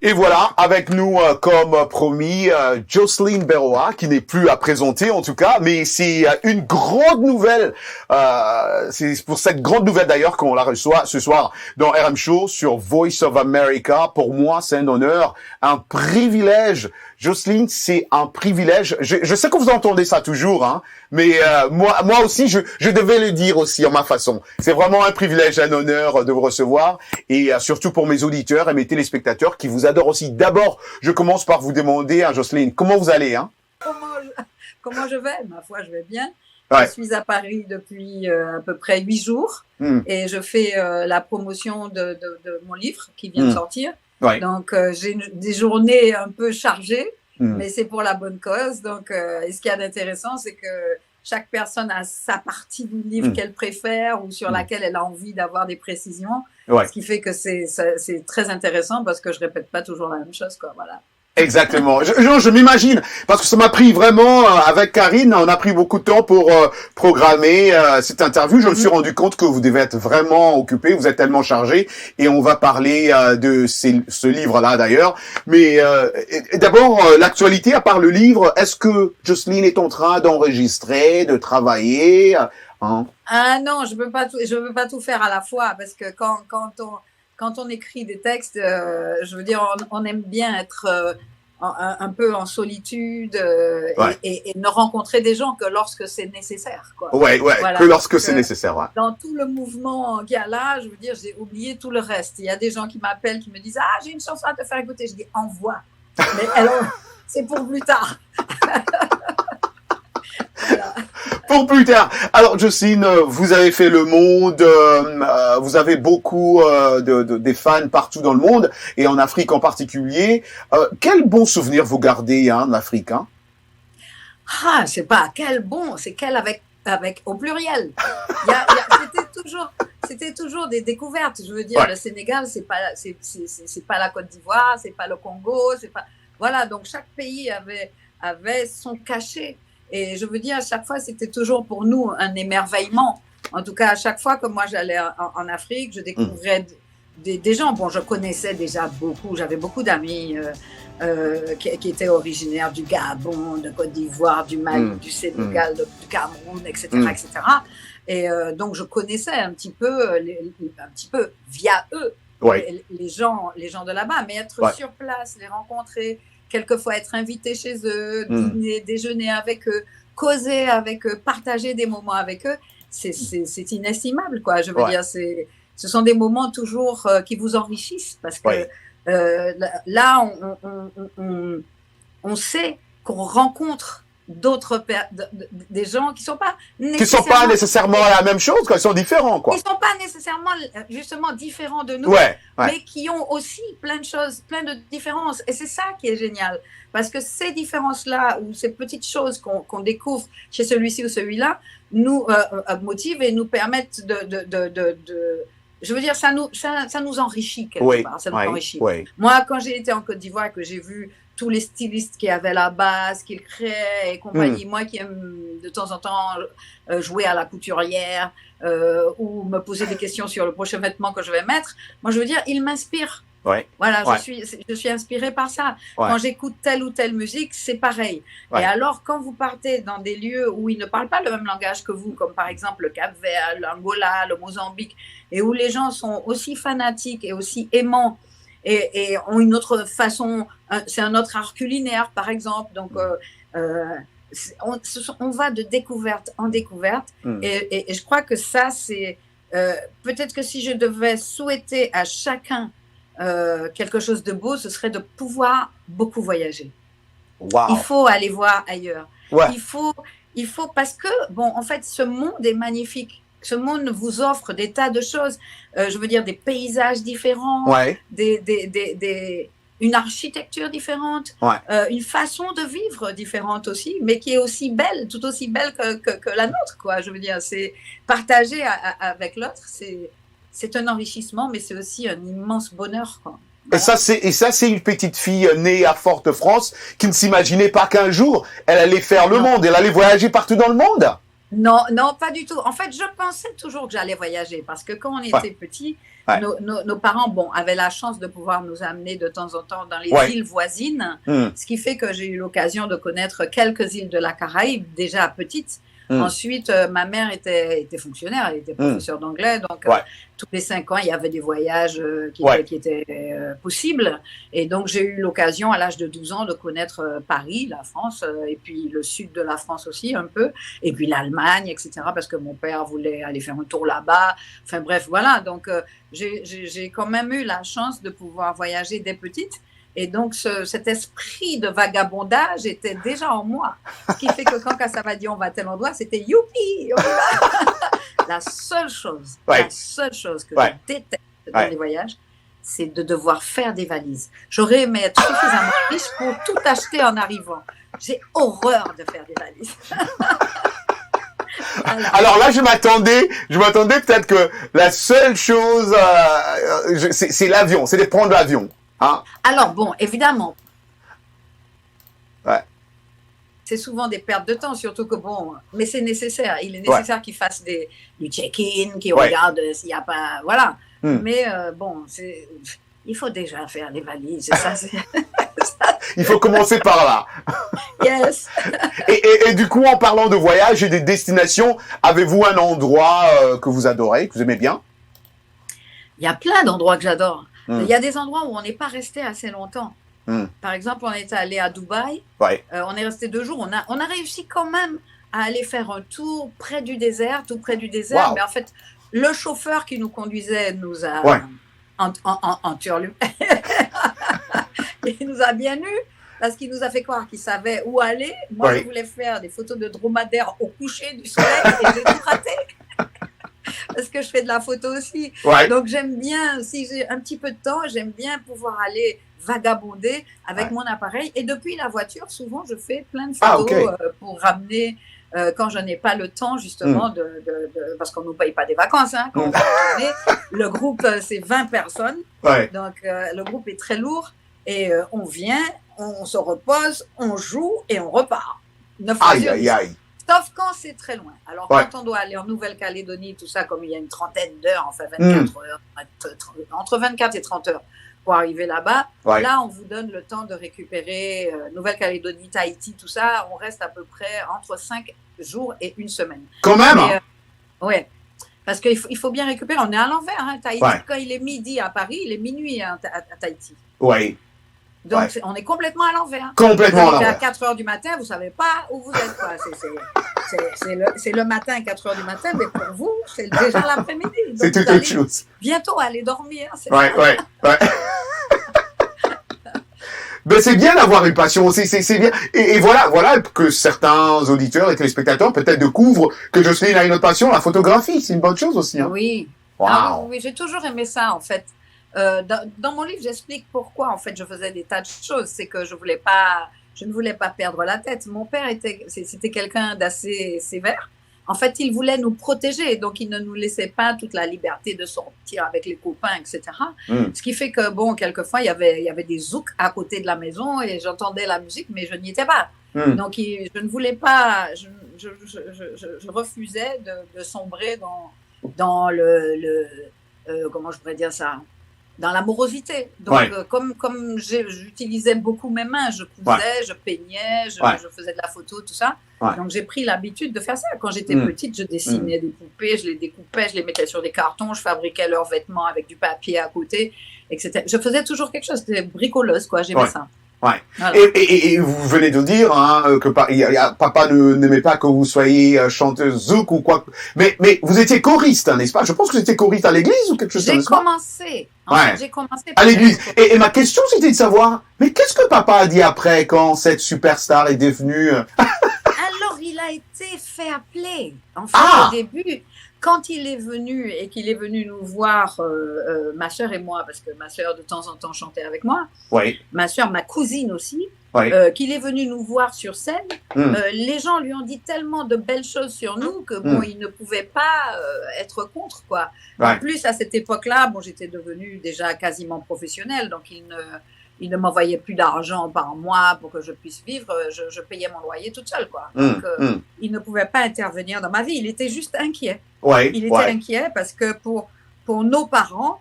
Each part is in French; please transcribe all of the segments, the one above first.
Et voilà, avec nous, comme promis, Jocelyne Berroa, qui n'est plus à présenter en tout cas, mais c'est une grande nouvelle. C'est pour cette grande nouvelle d'ailleurs qu'on la reçoit ce soir dans RM Show sur Voice of America. Pour moi, c'est un honneur, un privilège. Jocelyne, c'est un privilège. Je sais que vous entendez ça toujours, hein, mais moi aussi, je devais le dire aussi en ma façon. C'est vraiment un privilège, un honneur de vous recevoir, et surtout pour mes auditeurs et mes téléspectateurs qui vous adorent aussi. D'abord, je commence par vous demander, hein, Jocelyne, comment vous allez, hein? Comment je vais? Ma foi, je vais bien. Ouais. Je suis à Paris depuis à peu près 8 jours et je fais la promotion de mon livre qui vient de sortir. Ouais. Donc, j'ai des journées un peu chargées, mais c'est pour la bonne cause. Donc, et ce qu'il y a d'intéressant, c'est que chaque personne a sa partie du livre qu'elle préfère ou sur laquelle elle a envie d'avoir des précisions. Ouais. Ce qui fait que c'est très intéressant parce que je répète pas toujours la même chose, quoi. Voilà. Exactement. Je m'imagine, parce que ça m'a pris vraiment, avec Karine, on a pris beaucoup de temps pour programmer cette interview. Je me suis rendu compte que vous devez être vraiment occupé, vous êtes tellement chargé, et on va parler de ce livre-là d'ailleurs. Mais d'abord, l'actualité, à part le livre, est-ce que Jocelyne est en train d'enregistrer, de travailler, hein? Ah non, je peux pas tout faire à la fois, parce que quand on écrit des textes, je veux dire, on aime bien être un peu en solitude et ne rencontrer des gens que lorsque c'est nécessaire, quoi. Ouais, voilà. Que lorsque c'est nécessaire. Ouais. Dans tout le mouvement qu'il y a là, je veux dire, j'ai oublié tout le reste. Il y a des gens qui m'appellent, qui me disent « Ah, j'ai une chanson à te faire écouter ». Je dis « Envoie ». Mais alors, c'est pour plus tard. Voilà. Pour plus tard. Alors, Jocelyne, vous avez fait le monde, vous avez beaucoup des fans partout dans le monde, et en Afrique en particulier. Quel bon souvenir vous gardez, hein, d'Afrique, hein? Ah, c'est pas quel bon, c'est quel avec au pluriel. C'était toujours des découvertes. Je veux dire, le Sénégal, c'est pas la Côte d'Ivoire, c'est pas le Congo, c'est pas, voilà. Donc chaque pays avait son cachet. Et je veux dire, à chaque fois, c'était toujours pour nous un émerveillement. En tout cas, à chaque fois que moi j'allais en Afrique, je découvrais des gens. Bon, je connaissais déjà beaucoup. J'avais beaucoup d'amis qui étaient originaires du Gabon, de Côte d'Ivoire, du Mali, du Sénégal, du Cameroun, etc., etc. Et donc, je connaissais un petit peu via eux les gens de là-bas. Mais être sur place, les rencontrer, quelquefois être invité chez eux, dîner, déjeuner avec eux, causer avec eux, partager des moments avec eux, c'est inestimable, quoi. Je veux dire, ce sont des moments toujours qui vous enrichissent, parce que là, on sait qu'on rencontre des gens qui sont pas nécessairement la même chose, quoi. Ils sont différents, quoi. Ils sont pas nécessairement justement différents de nous, mais qui ont aussi plein de choses, plein de différences, et c'est ça qui est génial, parce que ces différences-là ou ces petites choses qu'on découvre chez celui-ci ou celui-là nous motivent et nous permettent je veux dire, ça nous enrichit quelque part, ça nous enrichit. Moi, quand j'ai été en Côte d'Ivoire et que j'ai vu tous les stylistes qui avaient là-bas, ce qu'ils créaient et compagnie, moi qui aime de temps en temps jouer à la couturière ou me poser des questions sur le prochain vêtement que je vais mettre, moi je veux dire, ils m'inspirent. Voilà, je suis inspirée par ça. Quand j'écoute telle ou telle musique, c'est pareil. Et alors, quand vous partez dans des lieux où ils ne parlent pas le même langage que vous, comme par exemple le Cap-Vert, l'Angola, le Mozambique, et où les gens sont aussi fanatiques et aussi aimants et ont une autre façon, c'est un autre art culinaire, par exemple. Donc, on va de découverte en découverte. Et je crois que ça, c'est... peut-être que si je devais souhaiter à chacun quelque chose de beau, ce serait de pouvoir beaucoup voyager. Wow. Il faut aller voir ailleurs. Il faut parce que, bon, en fait, ce monde est magnifique. Ce monde vous offre des tas de choses. Je veux dire, des paysages différents, une architecture différente, une façon de vivre différente aussi, mais qui est aussi belle, tout aussi belle que la nôtre, quoi. Je veux dire, c'est partager avec l'autre, c'est un enrichissement, mais c'est aussi un immense bonheur, quoi. Voilà. Et ça, c'est une petite fille née à Fort-de-France qui ne s'imaginait pas qu'un jour, elle allait faire le monde, elle allait voyager partout dans le monde. Non, non, pas du tout. En fait, je pensais toujours que j'allais voyager parce que quand on était petits, nos parents, avaient la chance de pouvoir nous amener de temps en temps dans les îles voisines, ce qui fait que j'ai eu l'occasion de connaître quelques îles de la Caraïbe, déjà petites. Ensuite, ma mère était fonctionnaire, elle était professeure d'anglais, donc tous les 5 ans, il y avait des voyages qui étaient possibles. Et donc, j'ai eu l'occasion, à l'âge de 12 ans, de connaître Paris, la France, et puis le sud de la France aussi, un peu, et puis l'Allemagne, etc., parce que mon père voulait aller faire un tour là-bas. Enfin bref, voilà. Donc, j'ai quand même eu la chance de pouvoir voyager dès petite. Et donc, cet esprit de vagabondage était déjà en moi. Ce qui fait que quand ça m'a dit on va à tel endroit, c'était youpi! La seule chose que je déteste dans les voyages, c'est de devoir faire des valises. J'aurais aimé être suffisamment riche pour tout acheter en arrivant. J'ai horreur de faire des valises. Voilà. Alors là, je m'attendais peut-être que la seule chose, c'est l'avion, c'est de prendre l'avion. Hein? Alors évidemment, c'est souvent des pertes de temps, surtout que mais c'est nécessaire. Il est nécessaire qu'ils fassent du check-in, qu'ils regardent s'il n'y a pas, voilà. Mais il faut déjà faire les valises. Ça, il faut commencer par là. Yes. Et du coup, en parlant de voyage et des destinations, avez-vous un endroit que vous adorez, que vous aimez bien? Il y a plein d'endroits que j'adore. Il y a des endroits où on n'est pas resté assez longtemps. Par exemple, on est allé à Dubaï. On est resté 2 jours. On a réussi quand même à aller faire un tour près du désert, tout près du désert. Wow. Mais en fait, le chauffeur qui nous conduisait nous a enturlupé. Il nous a bien eu parce qu'il nous a fait croire qu'il savait où aller. Moi, je voulais faire des photos de dromadaire au coucher du soleil et j'ai tout raté. Parce que je fais de la photo aussi. Donc, j'aime bien, si j'ai un petit peu de temps, j'aime bien pouvoir aller vagabonder avec mon appareil. Et depuis la voiture, souvent, je fais plein de photos pour ramener, quand je n'ai pas le temps, justement, parce qu'on ne nous paye pas des vacances. Hein, quand on va retourner. Le groupe, c'est 20 personnes. Donc, le groupe est très lourd. Et on vient, on se repose, on joue et on repart. 9 fois sur 10. Sauf quand c'est très loin. Alors, quand on doit aller en Nouvelle-Calédonie, tout ça, comme il y a une trentaine d'heures, enfin 24 heures, entre 24 et 30 heures pour arriver là-bas, là, on vous donne le temps de récupérer Nouvelle-Calédonie, Tahiti, tout ça. On reste à peu près entre 5 jours et 1 semaine. Quand même Oui, parce qu'il faut bien récupérer. On est à l'envers, hein, Tahiti. Quand il est midi à Paris, il est minuit à Tahiti. Oui. Donc, on est complètement à l'envers. Complètement à l'envers. À 4 heures du matin, vous ne savez pas où vous êtes. C'est le matin à 4 heures du matin, mais pour vous, c'est déjà l'après-midi. C'est tout autre chose. Bientôt aller dormir. Ouais. Ben, c'est bien d'avoir une passion aussi, c'est bien. Et voilà que certains auditeurs et téléspectateurs peut-être découvrent que Jocelyne a une autre passion, la photographie. C'est une bonne chose aussi. Hein. Oui. Wow. Oui, j'ai toujours aimé ça, en fait. Dans mon livre, j'explique pourquoi, en fait, je faisais des tas de choses. C'est que je ne voulais pas perdre la tête. Mon père c'était quelqu'un d'assez sévère. En fait, il voulait nous protéger, donc il ne nous laissait pas toute la liberté de sortir avec les copains, etc. Ce qui fait que, quelquefois, il y avait des zouks à côté de la maison et j'entendais la musique, mais je n'y étais pas. Donc, je ne voulais pas, je refusais de sombrer dans comment je pourrais dire ça, dans l'amorosité. Donc, comme j'utilisais beaucoup mes mains, je cousais, je peignais, je faisais de la photo, tout ça. Donc, j'ai pris l'habitude de faire ça. Quand j'étais petite, je dessinais des poupées, je les découpais, je les mettais sur des cartons, je fabriquais leurs vêtements avec du papier à côté, etc. Je faisais toujours quelque chose, c'était bricoleuse, quoi. J'aimais ça. Voilà. Et vous venez de dire que papa n'aimait pas que vous soyez chanteuse zouk ou quoi. Mais vous étiez choriste, hein, n'est-ce pas? Je pense que vous étiez choriste à l'église ou quelque chose comme ça. J'ai commencé à l'église. Et ma question, c'était de savoir, mais qu'est-ce que papa a dit après quand cette superstar est devenue... Alors, il a été fait appeler. En fait, au début... Quand il est venu et qu'il est venu nous voir, ma sœur et moi, parce que ma sœur de temps en temps chantait avec moi, ma sœur, ma cousine aussi, qu'il est venu nous voir sur scène, les gens lui ont dit tellement de belles choses sur nous que il ne pouvait pas être contre, quoi. En plus, à cette époque-là, j'étais devenue déjà quasiment professionnelle, donc il il ne m'envoyait plus d'argent par mois pour que je puisse vivre. Je payais mon loyer toute seule, quoi. Donc, il ne pouvait pas intervenir dans ma vie. Il était juste inquiet. Il était inquiet parce que pour nos parents,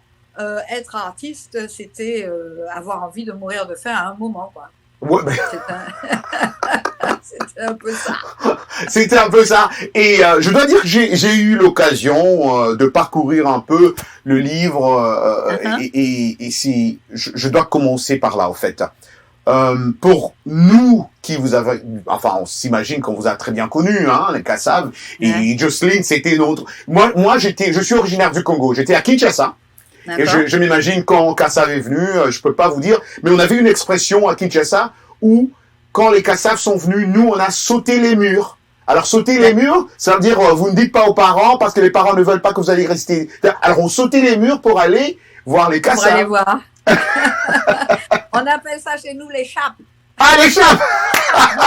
être artiste, c'était avoir envie de mourir de faim à un moment, quoi. C'était un peu ça. C'était un peu ça. Et je dois dire que j'ai eu l'occasion de parcourir un peu le livre et c'est, je dois commencer par là, en fait. Pour nous qui vous avez, enfin, on s'imagine qu'on vous a très bien connu, hein, les Kassav, et Jocelyne, c'était notre. Moi, je suis originaire du Congo. J'étais à Kinshasa. Et je m'imagine quand Kassav est venu, je peux pas vous dire, mais on avait une expression à Kinshasa où, quand les Kassav sont venus, nous, on a sauté les murs. Alors, sauter les murs, ça veut dire, vous ne dites pas aux parents parce que les parents ne veulent pas que vous allez rester. Alors, on sautait les murs pour aller voir les Kassav. Pour aller voir. On appelle ça chez nous les chapes. Ah, les chapes! Non,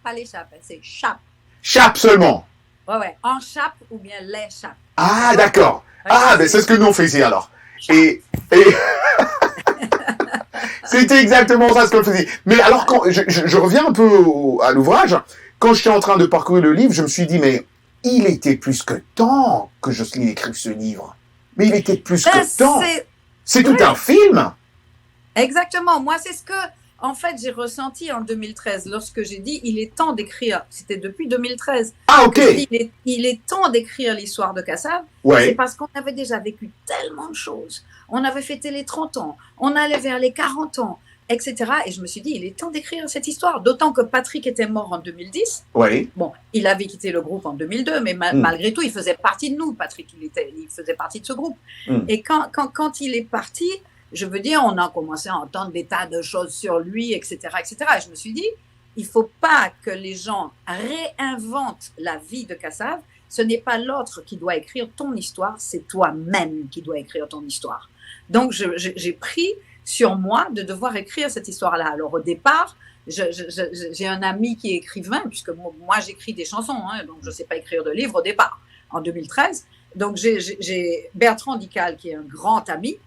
pas les chapes, c'est chapes. Chapes seulement. Ouais, en chape ou bien les chapes. Ah, d'accord. Ah, ben c'est ce que nous on faisait alors. Et c'était exactement ça ce qu'on faisait. Mais alors, quand je reviens un peu à l'ouvrage, quand j'étais en train de parcourir le livre, je me suis dit, mais il était plus que temps que Jocelyne écrive ce livre. Mais il était plus que temps. C'est tout un film. Exactement. Moi, c'est ce que, en fait, j'ai ressenti en 2013 lorsque j'ai dit il est temps d'écrire. C'était depuis 2013. Ah, ok. Il est temps d'écrire l'histoire de Kassav. Ouais. C'est parce qu'on avait déjà vécu tellement de choses. On avait fêté les 30 ans. On allait vers les 40 ans, etc. Et je me suis dit, il est temps d'écrire cette histoire. D'autant que Patrick était mort en 2010. Oui. Bon, il avait quitté le groupe en 2002, mais malgré tout, il faisait partie de nous. Patrick, il faisait partie de ce groupe. Et quand il est parti, je veux dire, on a commencé à entendre des tas de choses sur lui, etc., etc. Et je me suis dit, il faut pas que les gens réinventent la vie de Kassav. Ce n'est pas l'autre qui doit écrire ton histoire, c'est toi-même qui dois écrire ton histoire. Donc, j'ai pris sur moi de devoir écrire cette histoire-là. Alors, au départ, j'ai un ami qui est écrivain, puisque moi j'écris des chansons, hein, donc je ne sais pas écrire de livres au départ, en 2013. Donc, j'ai Bertrand Dical, qui est un grand ami,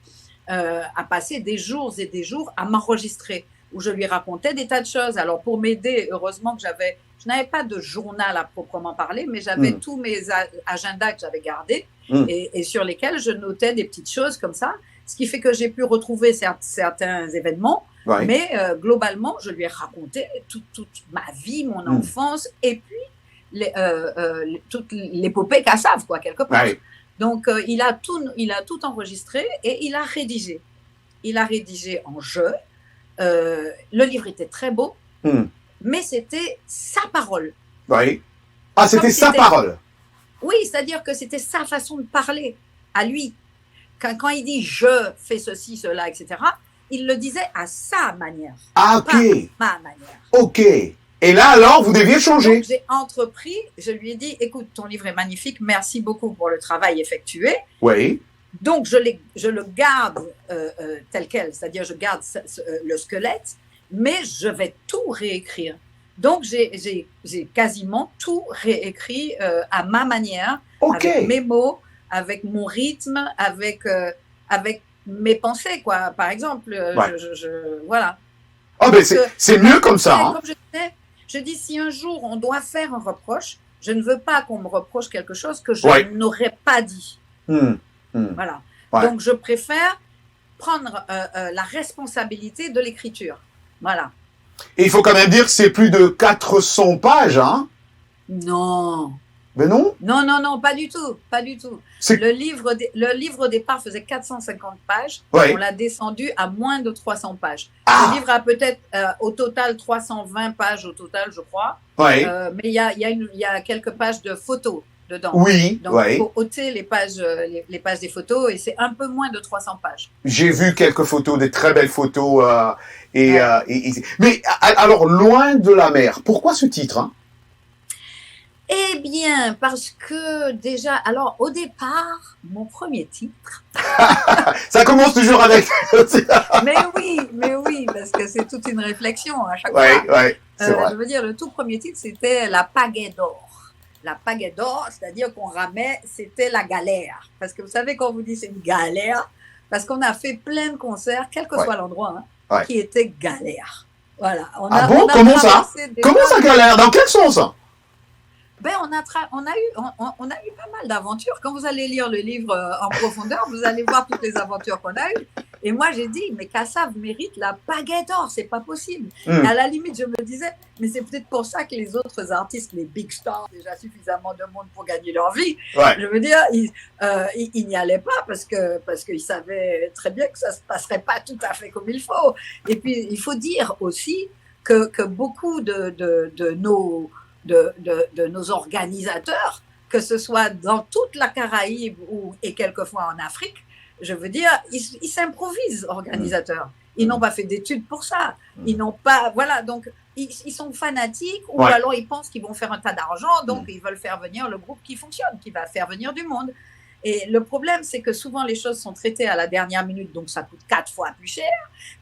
a passé des jours et des jours à m'enregistrer, où je lui racontais des tas de choses. Alors, pour m'aider, heureusement que je n'avais pas de journal à proprement parler, mais j'avais tous mes agendas que j'avais gardés et sur lesquels je notais des petites choses comme ça, ce qui fait que j'ai pu retrouver certains événements, mais globalement, je lui ai raconté toute ma vie, mon enfance, et puis toute l'épopée Kassav, quoi, quelque part. Donc, il a tout enregistré et il a rédigé. Il a rédigé en jeu. Le livre était très beau, mais c'était sa parole. Oui. Ah, c'était sa parole. Oui, c'est-à-dire que c'était sa façon de parler à lui. Quand il dit « je fais ceci, cela, etc., », il le disait à sa manière. Ah, ok. Pas à ma manière. Ok. Et là, alors, vous deviez changer. Donc, j'ai entrepris, je lui ai dit, écoute, ton livre est magnifique, merci beaucoup pour le travail effectué. Oui. Donc, je le garde tel quel, c'est-à-dire je garde le squelette, mais je vais tout réécrire. Donc, j'ai quasiment tout réécrit à ma manière, avec mes mots, avec mon rythme, avec mes pensées, quoi. Par exemple, voilà. Ah, ben c'est mieux comme ça. Hein. Comme je dis, si un jour on doit faire un reproche, je ne veux pas qu'on me reproche quelque chose que je n'aurais pas dit. Voilà. Donc, je préfère prendre la responsabilité de l'écriture. Voilà. Et il faut quand même dire que c'est plus de 400 pages, hein? Non. Mais non? Non, pas du tout. Pas du tout. Le livre au départ faisait 450 pages. On l'a descendu à moins de 300 pages. Le livre a peut-être au total 320 pages au total, je crois. Mais il y a quelques pages de photos dedans. Oui. Donc, il faut ôter les pages des photos et c'est un peu moins de 300 pages. J'ai vu quelques photos, des très belles photos. Mais alors, loin de la mer, pourquoi ce titre, hein? Eh bien, parce que déjà, alors au départ, mon premier titre. Ça commence toujours avec. mais oui, parce que c'est toute une réflexion à chaque fois. Ouais, c'est vrai. Je veux dire, le tout premier titre, c'était La Pagaie d'or. La Pagaie d'or, c'est-à-dire qu'on ramait, c'était la galère. Parce que vous savez, quand on vous dit c'est une galère, parce qu'on a fait plein de concerts, quel que soit l'endroit, hein, qui était galère. Voilà. Comment ça? Comment ça galère? Dans quel sens? Ben, on a eu pas mal d'aventures. Quand vous allez lire le livre en profondeur, vous allez voir toutes les aventures qu'on a eues. Et moi, j'ai dit, mais Kassav mérite la baguette d'or, c'est pas possible. Et à la limite, je me disais, mais c'est peut-être pour ça que les autres artistes, les big stars, déjà suffisamment de monde pour gagner leur vie. Ouais. Je veux dire, ils n'y allaient pas parce qu'ils savaient très bien que ça se passerait pas tout à fait comme il faut. Et puis, il faut dire aussi que beaucoup de nos organisateurs, que ce soit dans toute la Caraïbe et quelquefois en Afrique, je veux dire, ils s'improvisent organisateurs. Ils n'ont pas fait d'études pour ça. Ils n'ont pas, voilà, donc ils sont fanatiques ou alors ils pensent qu'ils vont faire un tas d'argent, donc ils veulent faire venir le groupe qui fonctionne, qui va faire venir du monde. Et le problème, c'est que souvent les choses sont traitées à la dernière minute, donc ça coûte 4 fois plus cher.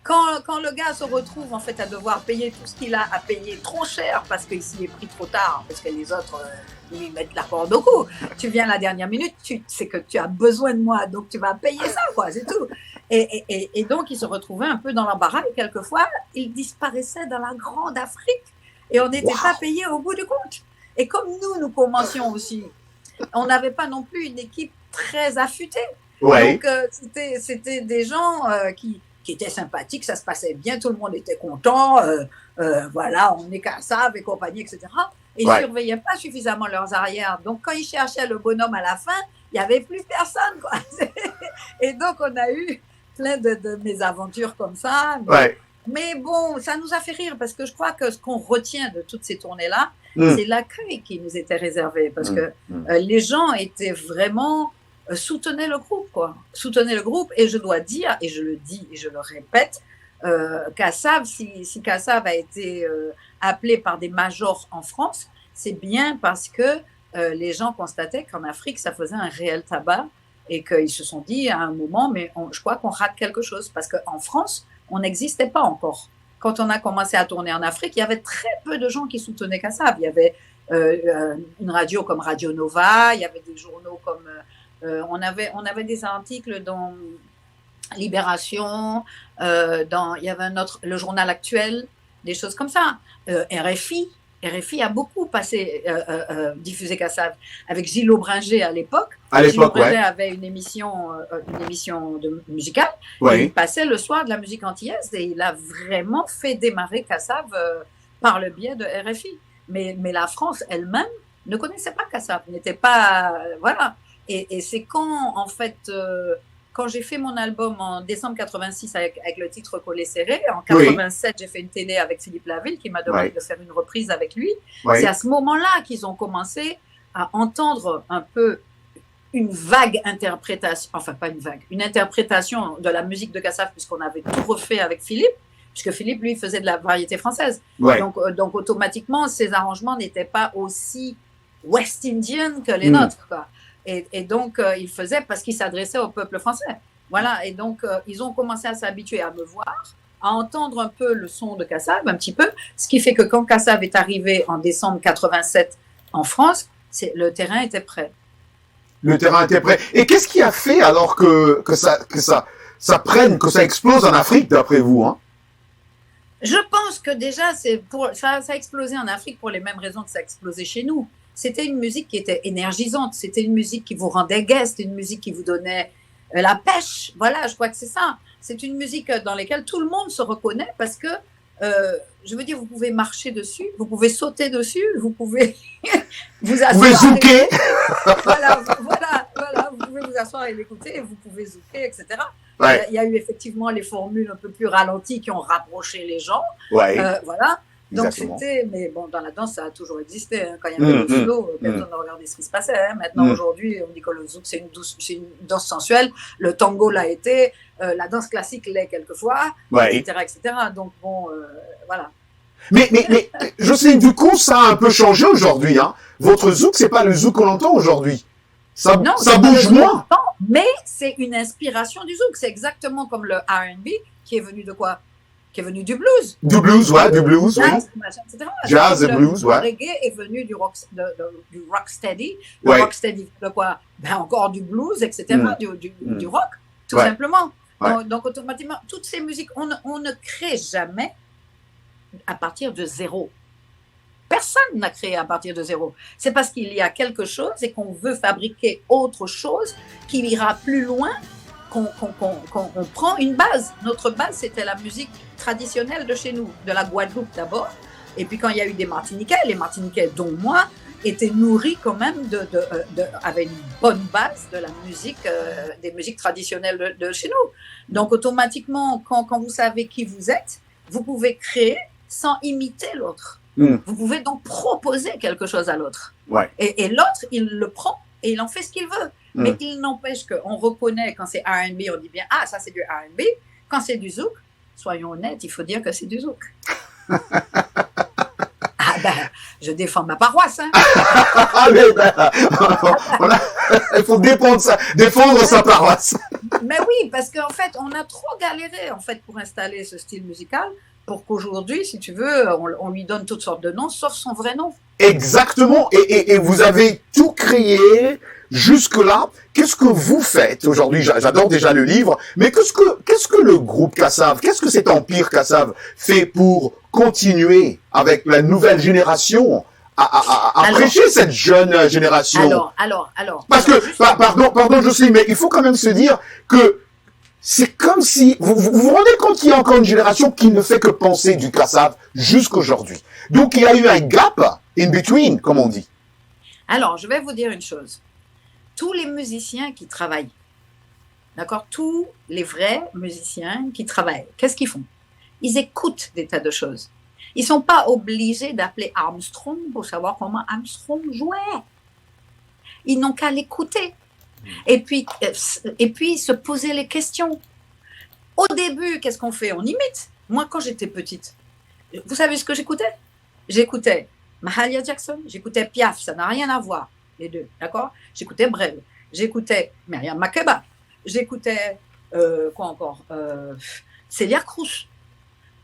Quand le gars se retrouve en fait à devoir payer tout ce qu'il a à payer trop cher parce qu'il s'y est pris trop tard, parce que les autres lui mettent la corde au cou. Tu viens à la dernière minute, c'est que tu as besoin de moi, donc tu vas payer ça, quoi, c'est tout. Et donc il se retrouvait un peu dans l'embarras et quelquefois il disparaissait dans la grande Afrique et on n'était pas payé au bout du compte. Et comme nous commencions aussi, on n'avait pas non plus une équipe très affûté. Ouais. Donc, c'était des gens qui étaient sympathiques, ça se passait bien, tout le monde était content, voilà, on est Kassav et compagnie, etc. Et ils ne surveillaient pas suffisamment leurs arrières. Donc, quand ils cherchaient le bonhomme à la fin, il n'y avait plus personne, quoi. Et donc, on a eu plein de mésaventures comme ça. Mais bon, ça nous a fait rire parce que je crois que ce qu'on retient de toutes ces tournées-là, c'est l'accueil qui nous était réservé. Parce que les gens étaient vraiment... soutenaient le groupe, quoi. Soutenaient le groupe. Et je dois dire, et je le dis et je le répète, Kassav, si Kassav a été appelé par des majors en France, c'est bien parce que les gens constataient qu'en Afrique, ça faisait un réel tabac et qu'ils se sont dit à un moment, mais je crois qu'on rate quelque chose. Parce qu'en France, on n'existait pas encore. Quand on a commencé à tourner en Afrique, il y avait très peu de gens qui soutenaient Kassav. Il y avait une radio comme Radio Nova, il y avait des journaux comme... on avait des articles dans Libération, il y avait le journal Actuel, des choses comme ça. RFI a beaucoup diffusé Kassav avec Gilles Aubringer à l'époque. Gilles Aubringer avait une émission musicale. Ouais. Il passait le soir de la musique antillaise et il a vraiment fait démarrer Kassav par le biais de RFI. Mais la France elle-même ne connaissait pas Kassav, n'était pas... voilà. Et c'est quand, en fait, quand j'ai fait mon album en décembre 86 avec le titre Collet serré, en 87, j'ai fait une télé avec Philippe Laville qui m'a demandé de faire une reprise avec lui. C'est à ce moment-là qu'ils ont commencé à entendre un peu une vague interprétation, enfin pas une vague, une interprétation de la musique de Kassav puisqu'on avait tout refait avec Philippe, puisque Philippe, lui, faisait de la variété française. Donc automatiquement, ses arrangements n'étaient pas aussi West Indian que les nôtres, quoi. Et donc, il faisait parce qu'il s'adressait au peuple français. Voilà, et donc, ils ont commencé à s'habituer à me voir, à entendre un peu le son de Kassav, un petit peu, ce qui fait que quand Kassav est arrivé en décembre 87 en France, le terrain était prêt. Le terrain était prêt. Et qu'est-ce qui a fait alors que ça prenne, que ça explose en Afrique, d'après vous, hein? Je pense que déjà, ça a explosé en Afrique pour les mêmes raisons que ça a explosé chez nous. C'était une musique qui était énergisante, c'était une musique qui vous rendait gai, c'était une musique qui vous donnait la pêche. Voilà, je crois que c'est ça. C'est une musique dans laquelle tout le monde se reconnaît parce que, je veux dire, vous pouvez marcher dessus, vous pouvez sauter dessus, vous pouvez vous asseoir. Vous pouvez zouker. Voilà, vous pouvez vous asseoir et l'écouter, vous pouvez zouker, etc. Il y a eu effectivement les formules un peu plus ralenties qui ont rapproché les gens. Voilà. Donc c'était, mais bon, dans la danse, ça a toujours existé. Hein. Quand il y avait le slow, personne ne regardait ce qui se passait. Hein. Maintenant, aujourd'hui, on dit que le zouk, c'est une danse sensuelle. Le tango l'a été. La danse classique l'est quelquefois, etc. Donc bon, voilà. Mais Jocelyne, du coup, ça a un peu changé aujourd'hui. Hein. Votre zouk, c'est pas le zouk qu'on entend aujourd'hui. Ça bouge moins. Mais c'est une inspiration du zouk. C'est exactement comme le R&B qui est venu de quoi? Qui est venu du blues. Du blues, jazz, etc. Jazz et blues, Le reggae est venu du rocksteady. Le rocksteady de quoi? Ben encore du blues, etc. Du rock, tout simplement. Donc, automatiquement, toutes ces musiques, on ne crée jamais à partir de zéro. Personne n'a créé à partir de zéro. C'est parce qu'il y a quelque chose et qu'on veut fabriquer autre chose qui ira plus loin qu'on prend une base. Notre base, c'était la musique traditionnelle de chez nous, de la Guadeloupe d'abord. Et puis quand il y a eu des Martiniquais, les Martiniquais, dont moi, étaient nourris quand même avec une bonne base de la musique, des musiques traditionnelles de chez nous. Donc automatiquement, quand vous savez qui vous êtes, vous pouvez créer sans imiter l'autre. Vous pouvez donc proposer quelque chose à l'autre. Et l'autre, il le prend et il en fait ce qu'il veut. Mais il n'empêche qu'on reconnaît quand c'est R&B, on dit bien, ah, ça c'est du R&B. Quand c'est du zouk, soyons honnêtes, il faut dire que c'est du zouk. Ah ben, je défends ma paroisse. Hein. Il faut défendre sa paroisse. Mais oui, parce qu'en fait, on a trop galéré en fait, pour installer ce style musical, pour qu'aujourd'hui, si tu veux, on lui donne toutes sortes de noms, sauf son vrai nom. Exactement, et vous avez tout créé jusque-là. Qu'est-ce que vous faites aujourd'hui? J'adore déjà le livre, mais qu'est-ce que le groupe Kassav, qu'est-ce que cet empire Kassav fait pour continuer avec la nouvelle génération à prêcher cette jeune génération? Alors. Parce que, pardon Jocelyne, mais il faut quand même se dire que c'est comme si, vous vous rendez compte qu'il y a encore une génération qui ne fait que penser du Kassav jusqu'aujourd'hui. Donc il y a eu un gap in between, comme on dit. Alors, je vais vous dire une chose. Tous les musiciens qui travaillent, d'accord, tous les vrais musiciens qui travaillent, qu'est-ce qu'ils font? Ils écoutent des tas de choses. Ils ne sont pas obligés d'appeler Armstrong pour savoir comment Armstrong jouait. Ils n'ont qu'à l'écouter. Et puis se poser les questions. Au début, qu'est-ce qu'on fait? On imite. Moi, quand j'étais petite, vous savez ce que j'écoutais? J'écoutais Mahalia Jackson, j'écoutais Piaf, ça n'a rien à voir, les deux, d'accord? J'écoutais Brel, j'écoutais Myriam Makeba, j'écoutais, quoi encore? Celia Cruz.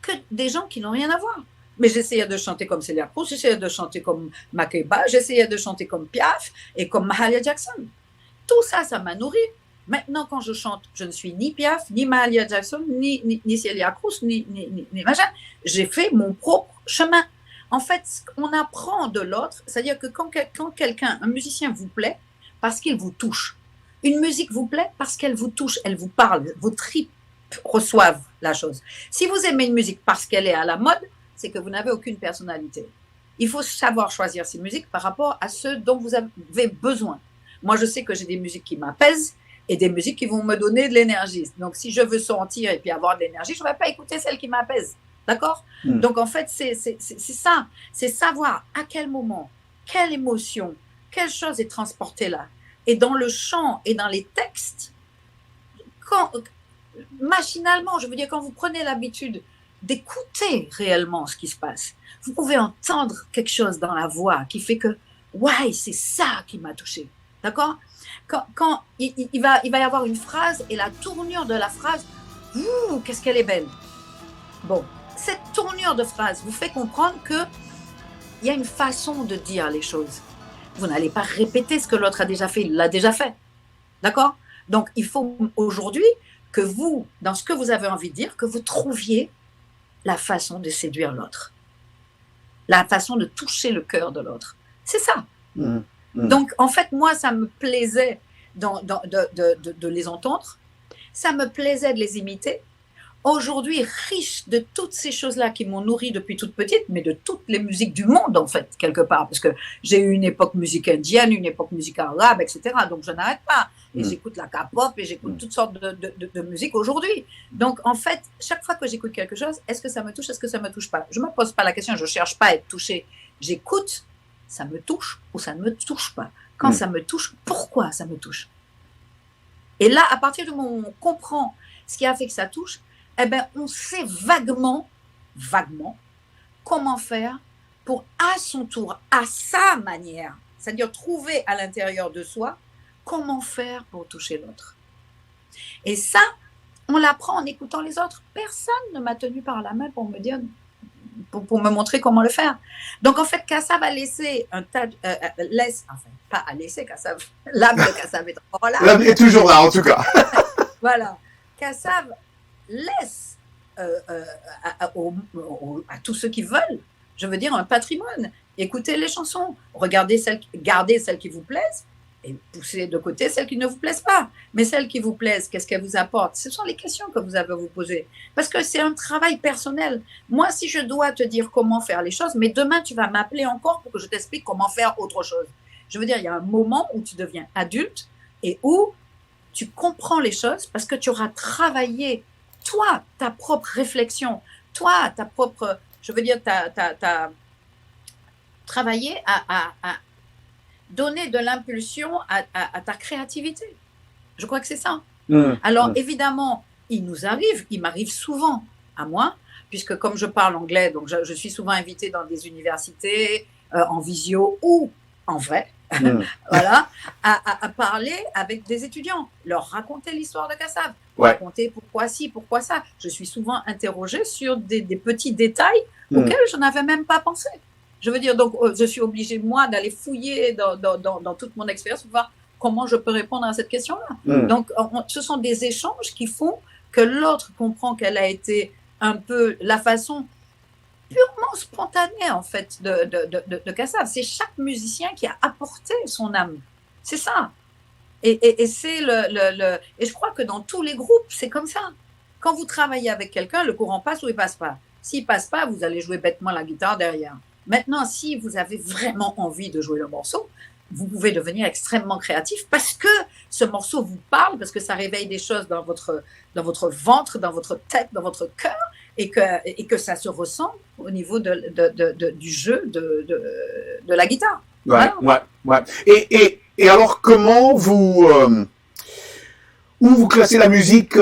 Que des gens qui n'ont rien à voir. Mais j'essayais de chanter comme Celia Cruz, j'essayais de chanter comme Makeba, j'essayais de chanter comme Piaf et comme Mahalia Jackson. Tout ça, ça m'a nourri. Maintenant, quand je chante, je ne suis ni Piaf, ni Mahalia Jackson, ni Celia Cruz, ni machin. J'ai fait mon propre chemin. En fait, on apprend de l'autre. C'est-à-dire que quand quelqu'un, un musicien vous plaît, parce qu'il vous touche. Une musique vous plaît parce qu'elle vous touche, elle vous parle. Vos tripes reçoivent la chose. Si vous aimez une musique parce qu'elle est à la mode, c'est que vous n'avez aucune personnalité. Il faut savoir choisir ses musiques par rapport à ce dont vous avez besoin. Moi, je sais que j'ai des musiques qui m'apaisent et des musiques qui vont me donner de l'énergie. Donc, si je veux sentir et puis avoir de l'énergie, je ne vais pas écouter celle qui m'apaise. D'accord? Donc, en fait, c'est ça. C'est savoir à quel moment, quelle émotion, quelle chose est transportée là. Et dans le chant et dans les textes, machinalement, je veux dire, quand vous prenez l'habitude d'écouter réellement ce qui se passe, vous pouvez entendre quelque chose dans la voix qui fait que, ouais, c'est ça qui m'a touché. D'accord? Quand il va y avoir une phrase et la tournure de la phrase, qu'est-ce qu'elle est belle. Bon, cette tournure de phrase vous fait comprendre qu'il y a une façon de dire les choses. Vous n'allez pas répéter ce que l'autre a déjà fait, il l'a déjà fait. D'accord? Donc, il faut aujourd'hui que vous, dans ce que vous avez envie de dire, que vous trouviez la façon de séduire l'autre. La façon de toucher le cœur de l'autre. C'est ça. Donc, en fait, moi, ça me plaisait de les entendre. Ça me plaisait de les imiter. Aujourd'hui, riche de toutes ces choses-là qui m'ont nourri depuis toute petite, mais de toutes les musiques du monde, en fait, quelque part. Parce que j'ai eu une époque musique indienne, une époque musique arabe, etc. Donc, je n'arrête pas. Et j'écoute la K-pop et j'écoute toutes sortes de musique aujourd'hui. Donc, en fait, chaque fois que j'écoute quelque chose, est-ce que ça me touche, est-ce que ça ne me touche pas? Je ne me pose pas la question, je ne cherche pas à être touchée. J'écoute, ça me touche ou ça ne me touche pas. Quand ça me touche, pourquoi ça me touche? Et là, à partir du moment où on comprend ce qui a fait que ça touche, eh ben, on sait vaguement, comment faire pour, à son tour, à sa manière, c'est-à-dire trouver à l'intérieur de soi, comment faire pour toucher l'autre. Et ça, on l'apprend en écoutant les autres. Personne ne m'a tenu par la main pour me dire, pour me montrer comment le faire. Donc, en fait, Kassav a laissé un tas pas à laisser Kassav, l'âme de Kassav est encore là. L'âme est toujours là, en tout cas. Voilà. Kassav laisse à tous ceux qui veulent, je veux dire, un patrimoine. Écoutez les chansons, gardez celles qui vous plaisent et poussez de côté celles qui ne vous plaisent pas. Mais celles qui vous plaisent, qu'est-ce qu'elles vous apportent? Ce sont les questions que vous avez à vous poser. Parce que c'est un travail personnel. Moi, si je dois te dire comment faire les choses, mais demain, tu vas m'appeler encore pour que je t'explique comment faire autre chose. Je veux dire, il y a un moment où tu deviens adulte et où tu comprends les choses parce que tu auras travaillé, toi, ta propre réflexion, toi, ta propre, je veux dire, travailler à donner de l'impulsion à ta créativité. Je crois que c'est ça. Alors, évidemment, il m'arrive souvent à moi, puisque comme je parle anglais, donc je suis souvent invitée dans des universités, en visio ou en vrai, voilà, à parler avec des étudiants, leur raconter l'histoire de Kassav, raconter pourquoi ci, pourquoi ça. Je suis souvent interrogée sur des petits détails auxquels je n'avais même pas pensé. Je veux dire, donc, je suis obligée, moi, d'aller fouiller dans toute mon expérience pour voir comment je peux répondre à cette question-là. Donc, ce sont des échanges qui font que l'autre comprend qu'elle a été un peu la façon purement spontanée, en fait, de Kassav. C'est chaque musicien qui a apporté son âme. C'est ça. Et c'est et je crois que dans tous les groupes, c'est comme ça. Quand vous travaillez avec quelqu'un, le courant passe ou il passe pas. S'il passe pas, vous allez jouer bêtement la guitare derrière. Maintenant, si vous avez vraiment envie de jouer le morceau, vous pouvez devenir extrêmement créatif parce que ce morceau vous parle, parce que ça réveille des choses dans votre ventre, dans votre tête, dans votre cœur, et que ça se ressent au niveau du jeu de la guitare. Ouais. Et alors, comment où vous classez la musique,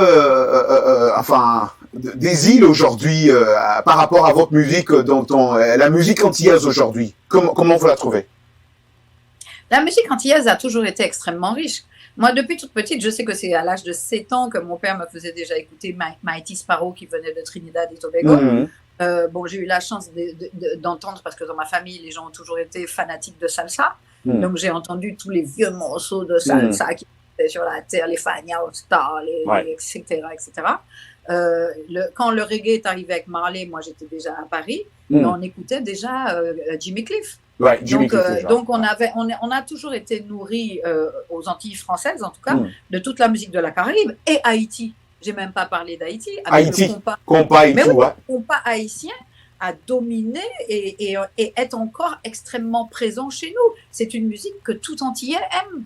des îles aujourd'hui, par rapport à votre musique, la musique antillaise aujourd'hui? Comment vous la trouvez? La musique antillaise a toujours été extrêmement riche. Moi, depuis toute petite, je sais que c'est à l'âge de 7 ans que mon père me faisait déjà écouter Mighty Sparrow qui venait de Trinidad et Tobago. J'ai eu la chance d'entendre, parce que dans ma famille, les gens ont toujours été fanatiques de salsa. Donc, j'ai entendu tous les vieux morceaux de salsa qui étaient sur la terre, les Fania All Star, etc. Quand le reggae est arrivé avec Marley, moi, j'étais déjà à Paris, et on écoutait déjà Jimmy Cliff. Donc on a toujours été nourris aux Antilles françaises, en tout cas, de toute la musique de la Caraïbe et Haïti. J'ai même pas parlé d'Haïti. Haïti, compas et mais tout, oui, le compas haïtien a dominé et est encore extrêmement présent chez nous. C'est une musique que tout Antillais aime.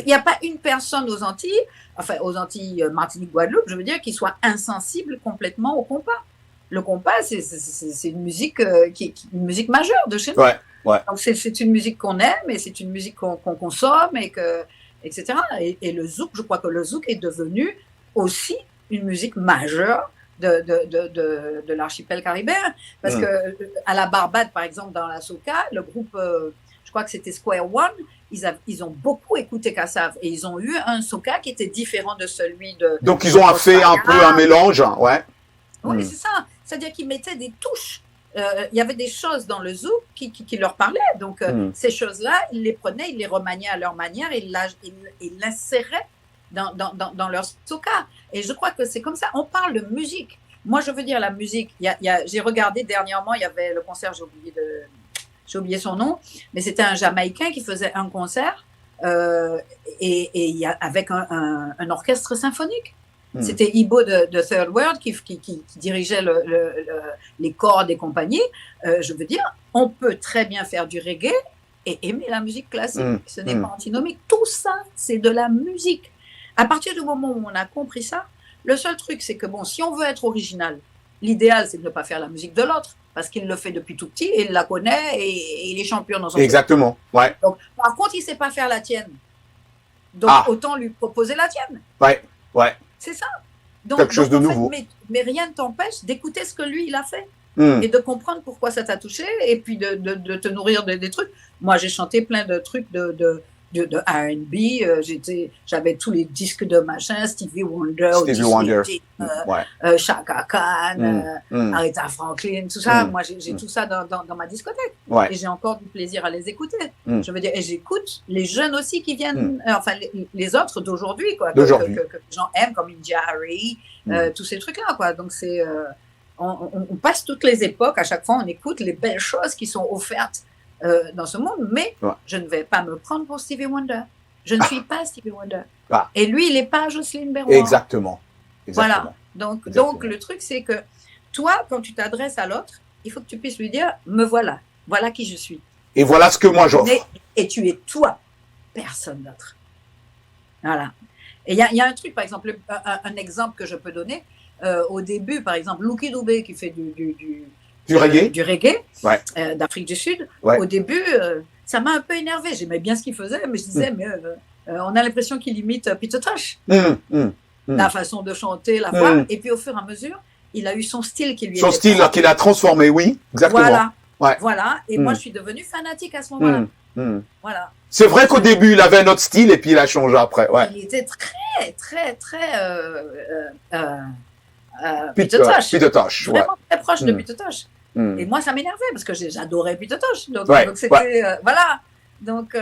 Il n'y a pas une personne aux Antilles, Martinique, Guadeloupe, je veux dire, qui soit insensible complètement au compas. Le compas, c'est une musique une musique majeure de chez nous. Donc c'est une musique qu'on aime et c'est une musique qu'on consomme etc. Et le zouk, je crois que le zouk est devenu aussi une musique majeure de l'archipel caribéen. Parce que à la Barbade, par exemple, dans la soca, le groupe, je crois que c'était Square One, ils ont beaucoup écouté Kassav et ils ont eu un soca qui était différent de celui de... Donc ils ont fait un peu un mélange, Oui, c'est ça. C'est-à-dire qu'ils mettaient des touches. Il y avait des choses dans le zouk qui leur parlaient. Donc, ces choses-là, ils les prenaient, ils les remaniaient à leur manière et ils l'inséraient dans leur soca. Et je crois que c'est comme ça. On parle de musique. Moi, je veux dire la musique. J'ai regardé dernièrement, il y avait le concert, j'ai oublié son nom, mais c'était un Jamaïcain qui faisait un concert avec un orchestre symphonique. C'était Ibo de Third World qui dirigeait les cordes et compagnie. Je veux dire, on peut très bien faire du reggae et aimer la musique classique. Ce n'est pas antinomique. Tout ça, c'est de la musique. À partir du moment où on a compris ça, le seul truc, c'est que si on veut être original, l'idéal, c'est de ne pas faire la musique de l'autre, parce qu'il le fait depuis tout petit et il la connaît et il est champion dans son pays. Exactement, ouais. Donc, par contre, il ne sait pas faire la tienne. Donc, autant lui proposer la tienne. Ouais. C'est ça. Donc, quelque chose de nouveau. Mais rien ne t'empêche d'écouter ce que lui, il a fait. Et de comprendre pourquoi ça t'a touché et puis de te nourrir des trucs. Moi, j'ai chanté plein de trucs de de R&B. J'avais tous les disques de machin, Stevie Wonder, Chaka Khan, Aretha Franklin, tout ça. Moi, j'ai tout ça dans ma discothèque. Et j'ai encore du plaisir à les écouter. Je veux dire, et j'écoute les jeunes aussi qui viennent, enfin, les autres d'aujourd'hui, quoi, que les gens aiment, comme India Harry, tous ces trucs-là, quoi. Donc, c'est... on passe toutes les époques, à chaque fois, on écoute les belles choses qui sont offertes dans ce monde, mais je ne vais pas me prendre pour Stevie Wonder. Je ne suis pas Stevie Wonder. Et lui, il n'est pas Jocelyne Berroir. Exactement. Voilà. Donc, le truc, c'est que toi, quand tu t'adresses à l'autre, il faut que tu puisses lui dire, me voilà, voilà qui je suis. Et voilà ce que moi j'offre. Et tu es toi, personne d'autre. Voilà. Et il y a un truc, par exemple, un exemple que je peux donner. Au début, par exemple, Lucky Dubé qui fait du reggae d'Afrique du Sud. Au début, ça m'a un peu énervé. J'aimais bien ce qu'il faisait, mais je disais, mais on a l'impression qu'il imite Peter Tosh. La façon de chanter, la voix. Et puis au fur et à mesure, il a eu son style qui lui Son style qu'il a transformé, oui, exactement. Voilà. Et moi, je suis devenue fanatique à ce moment-là. Voilà. C'est vrai qu'au début, il avait un autre style et puis il a changé après. Il était très Peter Tosh. Vraiment très proche de Peter Tosh. Et moi, ça m'énervait parce que j'adorais Peter Tosh. Donc c'était... voilà. Donc,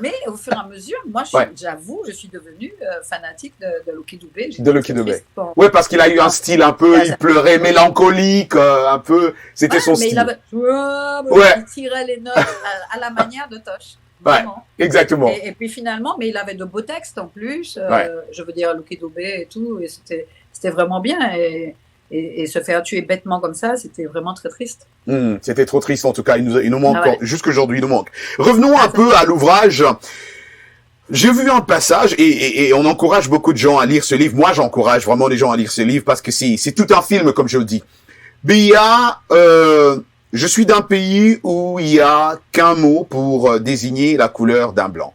mais au fur et à mesure, moi, j'avoue, je suis devenue fanatique de Lucky Dubé. De Lucky Dubé. Oui, parce qu'il a eu un style un peu, il pleurait, mélancolique, un peu, c'était son style. Il tirait les notes à la manière de Tosh. Vraiment. Exactement. Et puis finalement, mais il avait de beaux textes en plus. Je veux dire, Lucky Dubé et tout, et c'était vraiment bien. Et se faire tuer bêtement comme ça, c'était vraiment très triste. C'était trop triste en tout cas, il nous manque jusqu'aujourd'hui, il nous manque. Revenons un peu à l'ouvrage. J'ai vu un passage et on encourage beaucoup de gens à lire ce livre. Moi, j'encourage vraiment les gens à lire ce livre parce que c'est tout un film, comme je le dis. Mais il y a, je suis d'un pays où il y a qu'un mot pour désigner la couleur d'un blanc.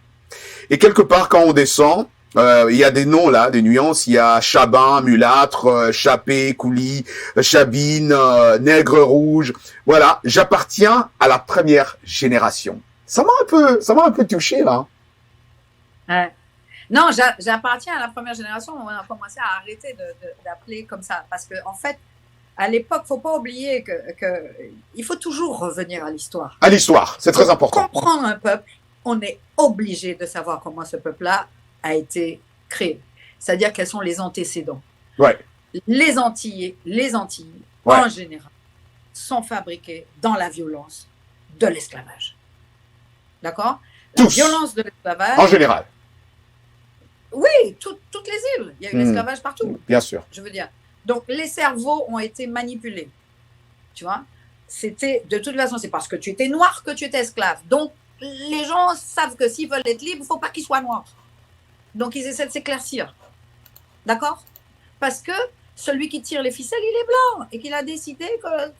Et quelque part, quand on descend, il y a des noms là, des nuances. Il y a Chabin, mulâtre, Chapé, Coulis, Chabine, Nègre rouge. Voilà, j'appartiens à la première génération. Ça m'a un peu touché là. Non, j'appartiens à la première génération. On a commencé à arrêter d'appeler comme ça parce que en fait, à l'époque, faut pas oublier que il faut toujours revenir à l'histoire. À l'histoire, c'est très important. Pour comprendre un peuple, on est obligé de savoir comment ce peuple-là a été créé. C'est-à-dire quels sont les antécédents. Les Antillais, en général, sont fabriqués dans la violence de l'esclavage. D'accord ? La violence de l'esclavage. En général. Oui, toutes les îles. Il y a eu l'esclavage partout. Bien sûr. Je veux dire. Donc, les cerveaux ont été manipulés. Tu vois ? C'était, de toute façon, c'est parce que tu étais noir que tu étais esclave. Donc, les gens savent que s'ils veulent être libres, il ne faut pas qu'ils soient noirs. Donc, ils essaient de s'éclaircir. D'accord ? Parce que celui qui tire les ficelles, il est blanc et qu'il a décidé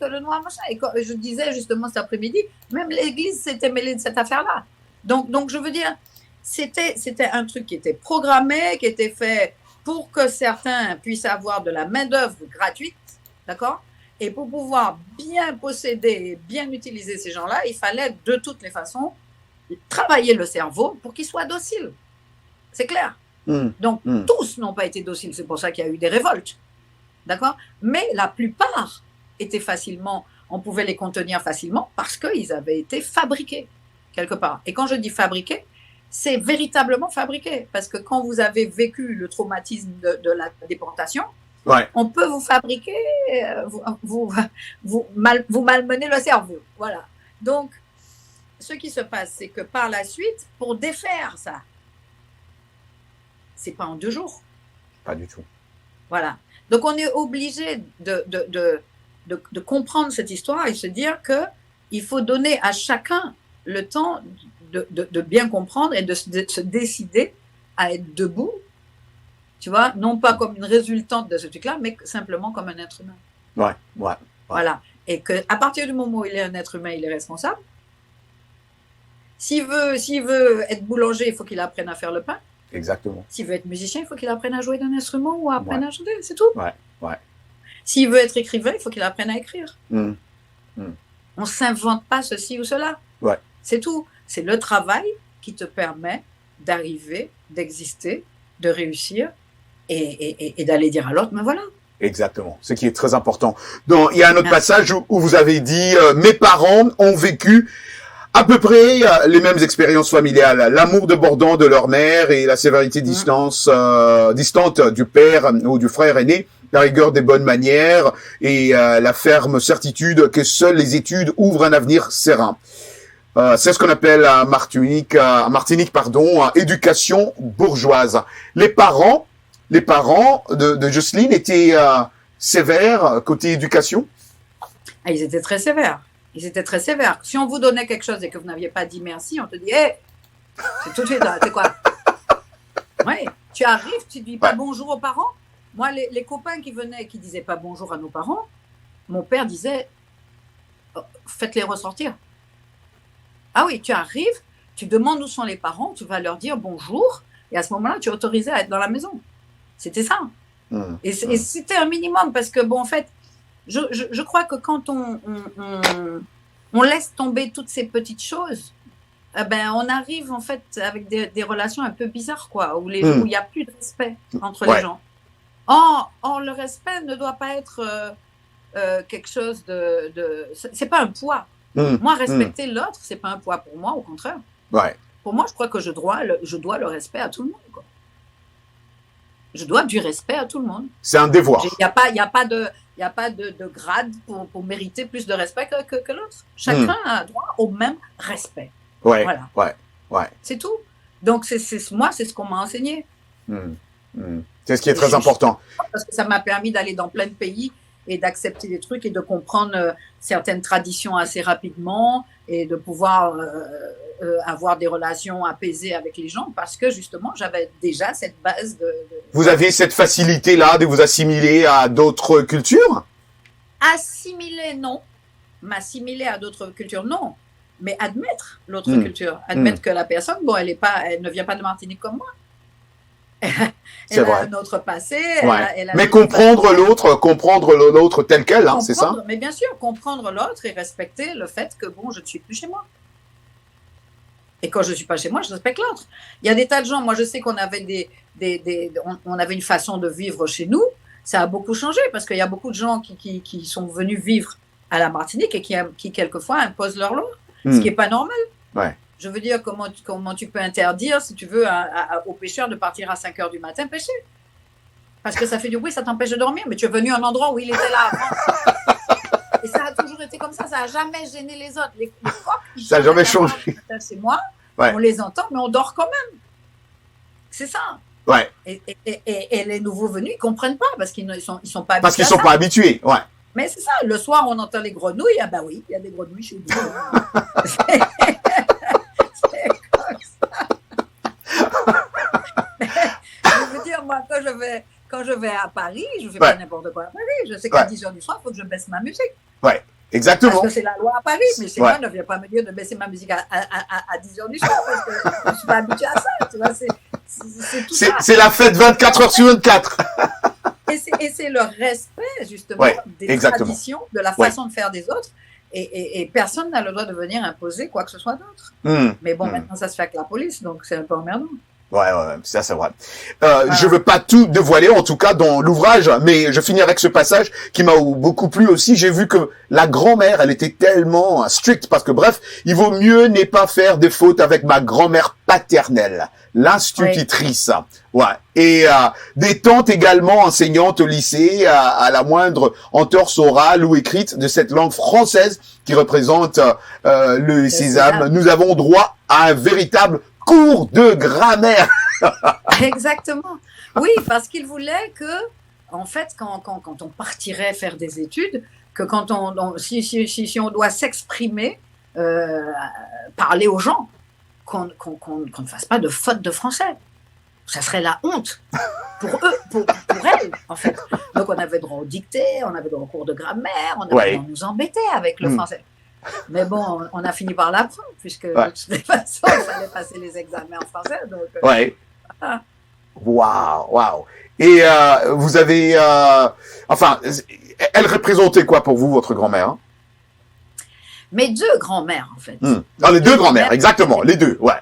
que le noir, machin. Et je disais justement cet après-midi, même l'Église s'était mêlée de cette affaire-là. Donc, je veux dire, c'était un truc qui était programmé, qui était fait pour que certains puissent avoir de la main-d'œuvre gratuite. D'accord ? Et pour pouvoir bien posséder, bien utiliser ces gens-là, il fallait de toutes les façons travailler le cerveau pour qu'il soit docile. C'est clair. Donc, tous n'ont pas été dociles. C'est pour ça qu'il y a eu des révoltes. D'accord ? Mais la plupart étaient facilement, on pouvait les contenir facilement parce qu'ils avaient été fabriqués quelque part. Et quand je dis fabriqués, c'est véritablement fabriqué. Parce que quand vous avez vécu le traumatisme de la déportation, on peut vous fabriquer, vous malmener le cerveau. Voilà. Donc, ce qui se passe, c'est que par la suite, pour défaire ça, c'est pas en 2 jours. Pas du tout. Voilà. Donc, on est obligé de comprendre cette histoire et se dire qu'il faut donner à chacun le temps de bien comprendre et de se décider à être debout, tu vois, non pas comme une résultante de ce truc-là, mais simplement comme un être humain. Voilà. Et qu'à partir du moment où il est un être humain, il est responsable. S'il veut être boulanger, il faut qu'il apprenne à faire le pain. Exactement. S'il veut être musicien, il faut qu'il apprenne à jouer d'un instrument ou apprenne à chanter, c'est tout. S'il veut être écrivain, il faut qu'il apprenne à écrire. On ne s'invente pas ceci ou cela. C'est tout. C'est le travail qui te permet d'arriver, d'exister, de réussir et d'aller dire à l'autre, mais voilà. Exactement, ce qui est très important. Donc, il y a un autre passage où vous avez dit mes parents ont vécu à peu près les mêmes expériences familiales, l'amour débordant de leur mère et la sévérité distante du père ou du frère aîné, la rigueur des bonnes manières et la ferme certitude que seules les études ouvrent un avenir serein. C'est ce qu'on appelle à Martinique, éducation bourgeoise. Les parents de Jocelyne étaient sévères côté éducation? Ils étaient très sévères. Ils étaient très sévères. Si on vous donnait quelque chose et que vous n'aviez pas dit merci, on te dit, hé, c'est tout de suite, c'est quoi? Oui, tu arrives, tu ne dis pas bonjour aux parents. Moi, les copains qui venaient et qui ne disaient pas bonjour à nos parents, mon père disait, faites-les ressortir. Ah oui, tu arrives, tu demandes où sont les parents, tu vas leur dire bonjour, et à ce moment-là, tu es autorisé à être dans la maison. C'était ça. Et c'était un minimum, parce que, bon, en fait, je crois que quand on laisse tomber toutes ces petites choses, on arrive en fait avec des relations un peu bizarres, quoi, où il n'y a plus de respect entre les gens. Or, le respect ne doit pas être quelque chose c'est pas un poids. Moi, respecter l'autre, c'est pas un poids pour moi, au contraire. Pour moi, je crois que je dois le respect à tout le monde, quoi. Je dois du respect à tout le monde. C'est un devoir. Il n'y a pas de grade pour mériter plus de respect que l'autre. Chacun a droit au même respect. Voilà. C'est tout. Donc, moi, c'est ce qu'on m'a enseigné. C'est ce qui est très important. Parce que ça m'a permis d'aller dans plein de pays et d'accepter des trucs et de comprendre certaines traditions assez rapidement et de pouvoir avoir des relations apaisées avec les gens parce que justement, j'avais déjà cette base de... Vous aviez cette facilité-là de vous assimiler à d'autres cultures? Assimiler, non. M'assimiler à d'autres cultures, non. Mais admettre l'autre culture. Admettre que la personne, bon, elle ne vient pas de Martinique comme moi. Elle a un autre passé. Mais comprendre l'autre tel quel, hein, c'est ça? Mais bien sûr, comprendre l'autre et respecter le fait que, bon, je ne suis plus chez moi. Et quand je ne suis pas chez moi, je respecte l'autre. Il y a des tas de gens, moi je sais qu'on avait on avait une façon de vivre chez nous, ça a beaucoup changé parce qu'il y a beaucoup de gens qui sont venus vivre à la Martinique et qui quelquefois imposent leur loi, ce qui n'est pas normal. Je veux dire, comment tu peux interdire, si tu veux, aux pêcheurs de partir à 5 h du matin pêcher? Parce que ça fait du bruit, ça t'empêche de dormir, mais tu es venu à un endroit où il était là avant. Et ça a toujours été comme ça n'a jamais gêné les autres. Les coqs, ça n'a jamais changé. C'est moi, on les entend, mais on dort quand même. C'est ça. Et les nouveaux venus, ils ne comprennent pas parce qu'ils ne sont pas habitués. Parce qu'ils ne sont pas habitués, Mais c'est ça, le soir, on entend les grenouilles. Ah ben oui, il y a des grenouilles chez nous. C'est comme ça. Je veux dire, moi, quand je vais à Paris, je ne fais pas n'importe quoi à Paris. Je sais qu'à 10 h du soir, il faut que je baisse ma musique. Exactement. Parce que c'est la loi à Paris, mais chez moi, ne viens pas me dire de baisser ma musique à 10 h du soir, parce que je ne suis pas habituée à ça. Tu vois, c'est tout ça. C'est la fête 24 h sur 24. Et c'est le respect, justement, des traditions, de la façon de faire des autres. Et personne n'a le droit de venir imposer quoi que ce soit d'autre. Mais bon, maintenant, ça se fait avec la police, donc c'est un peu emmerdant. Ça c'est vrai. Je veux pas tout dévoiler, en tout cas dans l'ouvrage, mais je finis avec ce passage qui m'a beaucoup plu aussi. J'ai vu que la grand-mère, elle était tellement stricte parce que bref, il vaut mieux ne pas faire des fautes avec ma grand-mère paternelle, l'institutrice. Et des tantes également enseignantes au lycée à la moindre entorse orale ou écrite de cette langue française qui représente le sésame. Nous avons droit à un véritable cours de grammaire. Exactement. Oui, parce qu'il voulait que, en fait, quand on partirait faire des études, que quand si on doit s'exprimer, parler aux gens, qu'on ne fasse pas de faute de français. Ça serait la honte pour eux, pour elles, en fait. Donc, on avait droit aux dictées, on avait droit aux cours de grammaire, on avait droit à nous embêter avec le français. Mais bon, on a fini par l'apprendre, puisque de toute façon, il fallait passer les examens en français. Donc, voilà. Waouh. Et vous avez... elle représentait quoi pour vous, votre grand-mère? Mes deux grands-mères, en fait. Dans les deux grands-mères, exactement, les deux, ouais.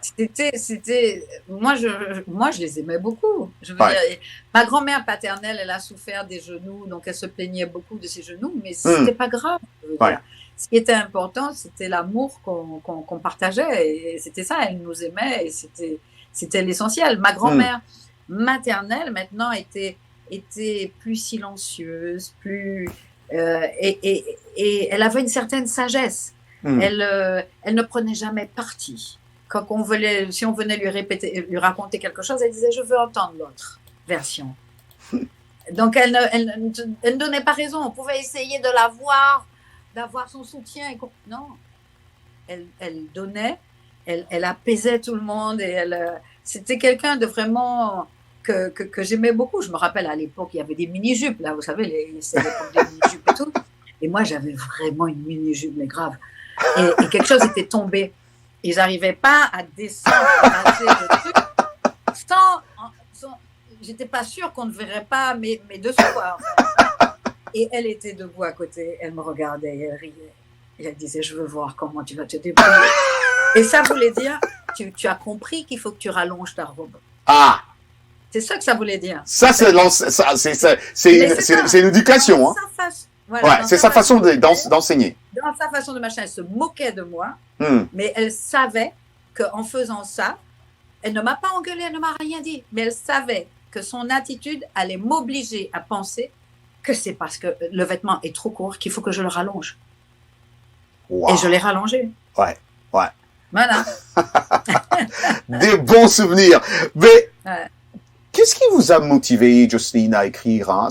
Moi, je les aimais beaucoup. Je veux dire, ma grand-mère paternelle, elle a souffert des genoux, donc elle se plaignait beaucoup de ses genoux, mais c'était pas grave. Je veux dire. Ce qui était important, c'était l'amour qu'on partageait, et c'était ça, elle nous aimait, et c'était l'essentiel. Ma grand-mère maternelle, maintenant, était plus silencieuse, plus... et elle avait une certaine sagesse. Elle ne prenait jamais parti. Si on venait lui raconter quelque chose, elle disait « je veux entendre l'autre version ». Donc, elle ne donnait pas raison. On pouvait essayer de la voir, d'avoir son soutien. Non, elle donnait, elle apaisait tout le monde. Et c'était quelqu'un de vraiment... que j'aimais beaucoup. Je me rappelle, à l'époque, il y avait des mini-jupes, là, vous savez, c'est l'époque des mini-jupes et tout. Et moi, j'avais vraiment une mini-jupe, mais grave. Et quelque chose était tombé. Ils n'arrivaient pas à descendre, le truc, j'étais pas sûre qu'on ne verrait pas mes dessous, quoi. Et elle était debout à côté, elle me regardait, et elle riait. Et elle disait, je veux voir comment tu vas te débrouiller. Et ça voulait dire, tu as compris qu'il faut que tu rallonges ta robe. Ah! C'est ça que ça voulait dire. Ça, c'est l'éducation, hein. Voilà, c'est sa façon d'enseigner. Dans sa façon de machin, elle se moquait de moi, mais elle savait qu'en faisant ça, elle ne m'a pas engueulée, elle ne m'a rien dit, mais elle savait que son attitude allait m'obliger à penser que c'est parce que le vêtement est trop court qu'il faut que je le rallonge. Wow. Et je l'ai rallongé. Ouais. Voilà. Des bons souvenirs. Mais qu'est-ce qui vous a motivé, Jocelyne, à écrire,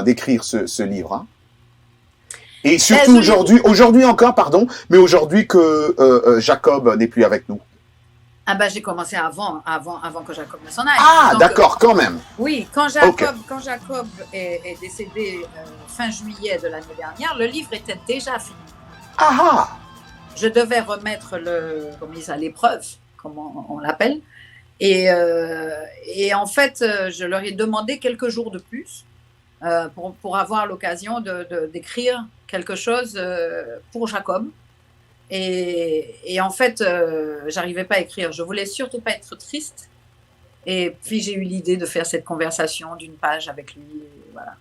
d'écrire ce livre, hein? Et surtout aujourd'hui encore, pardon, mais aujourd'hui que Jacob n'est plus avec nous. Ah ben, j'ai commencé avant que Jacob ne s'en aille. Ah, donc, d'accord, quand même. Oui, quand Jacob est décédé fin juillet de l'année dernière, le livre était déjà fini. Ah! Je devais remettre l'épreuve, comme on l'appelle. Et en fait, je leur ai demandé quelques jours de plus pour avoir l'occasion d'écrire quelque chose pour Jacob. Et en fait, j'arrivais pas à écrire. Je voulais surtout pas être triste. Et puis, j'ai eu l'idée de faire cette conversation d'une page avec lui. Et voilà.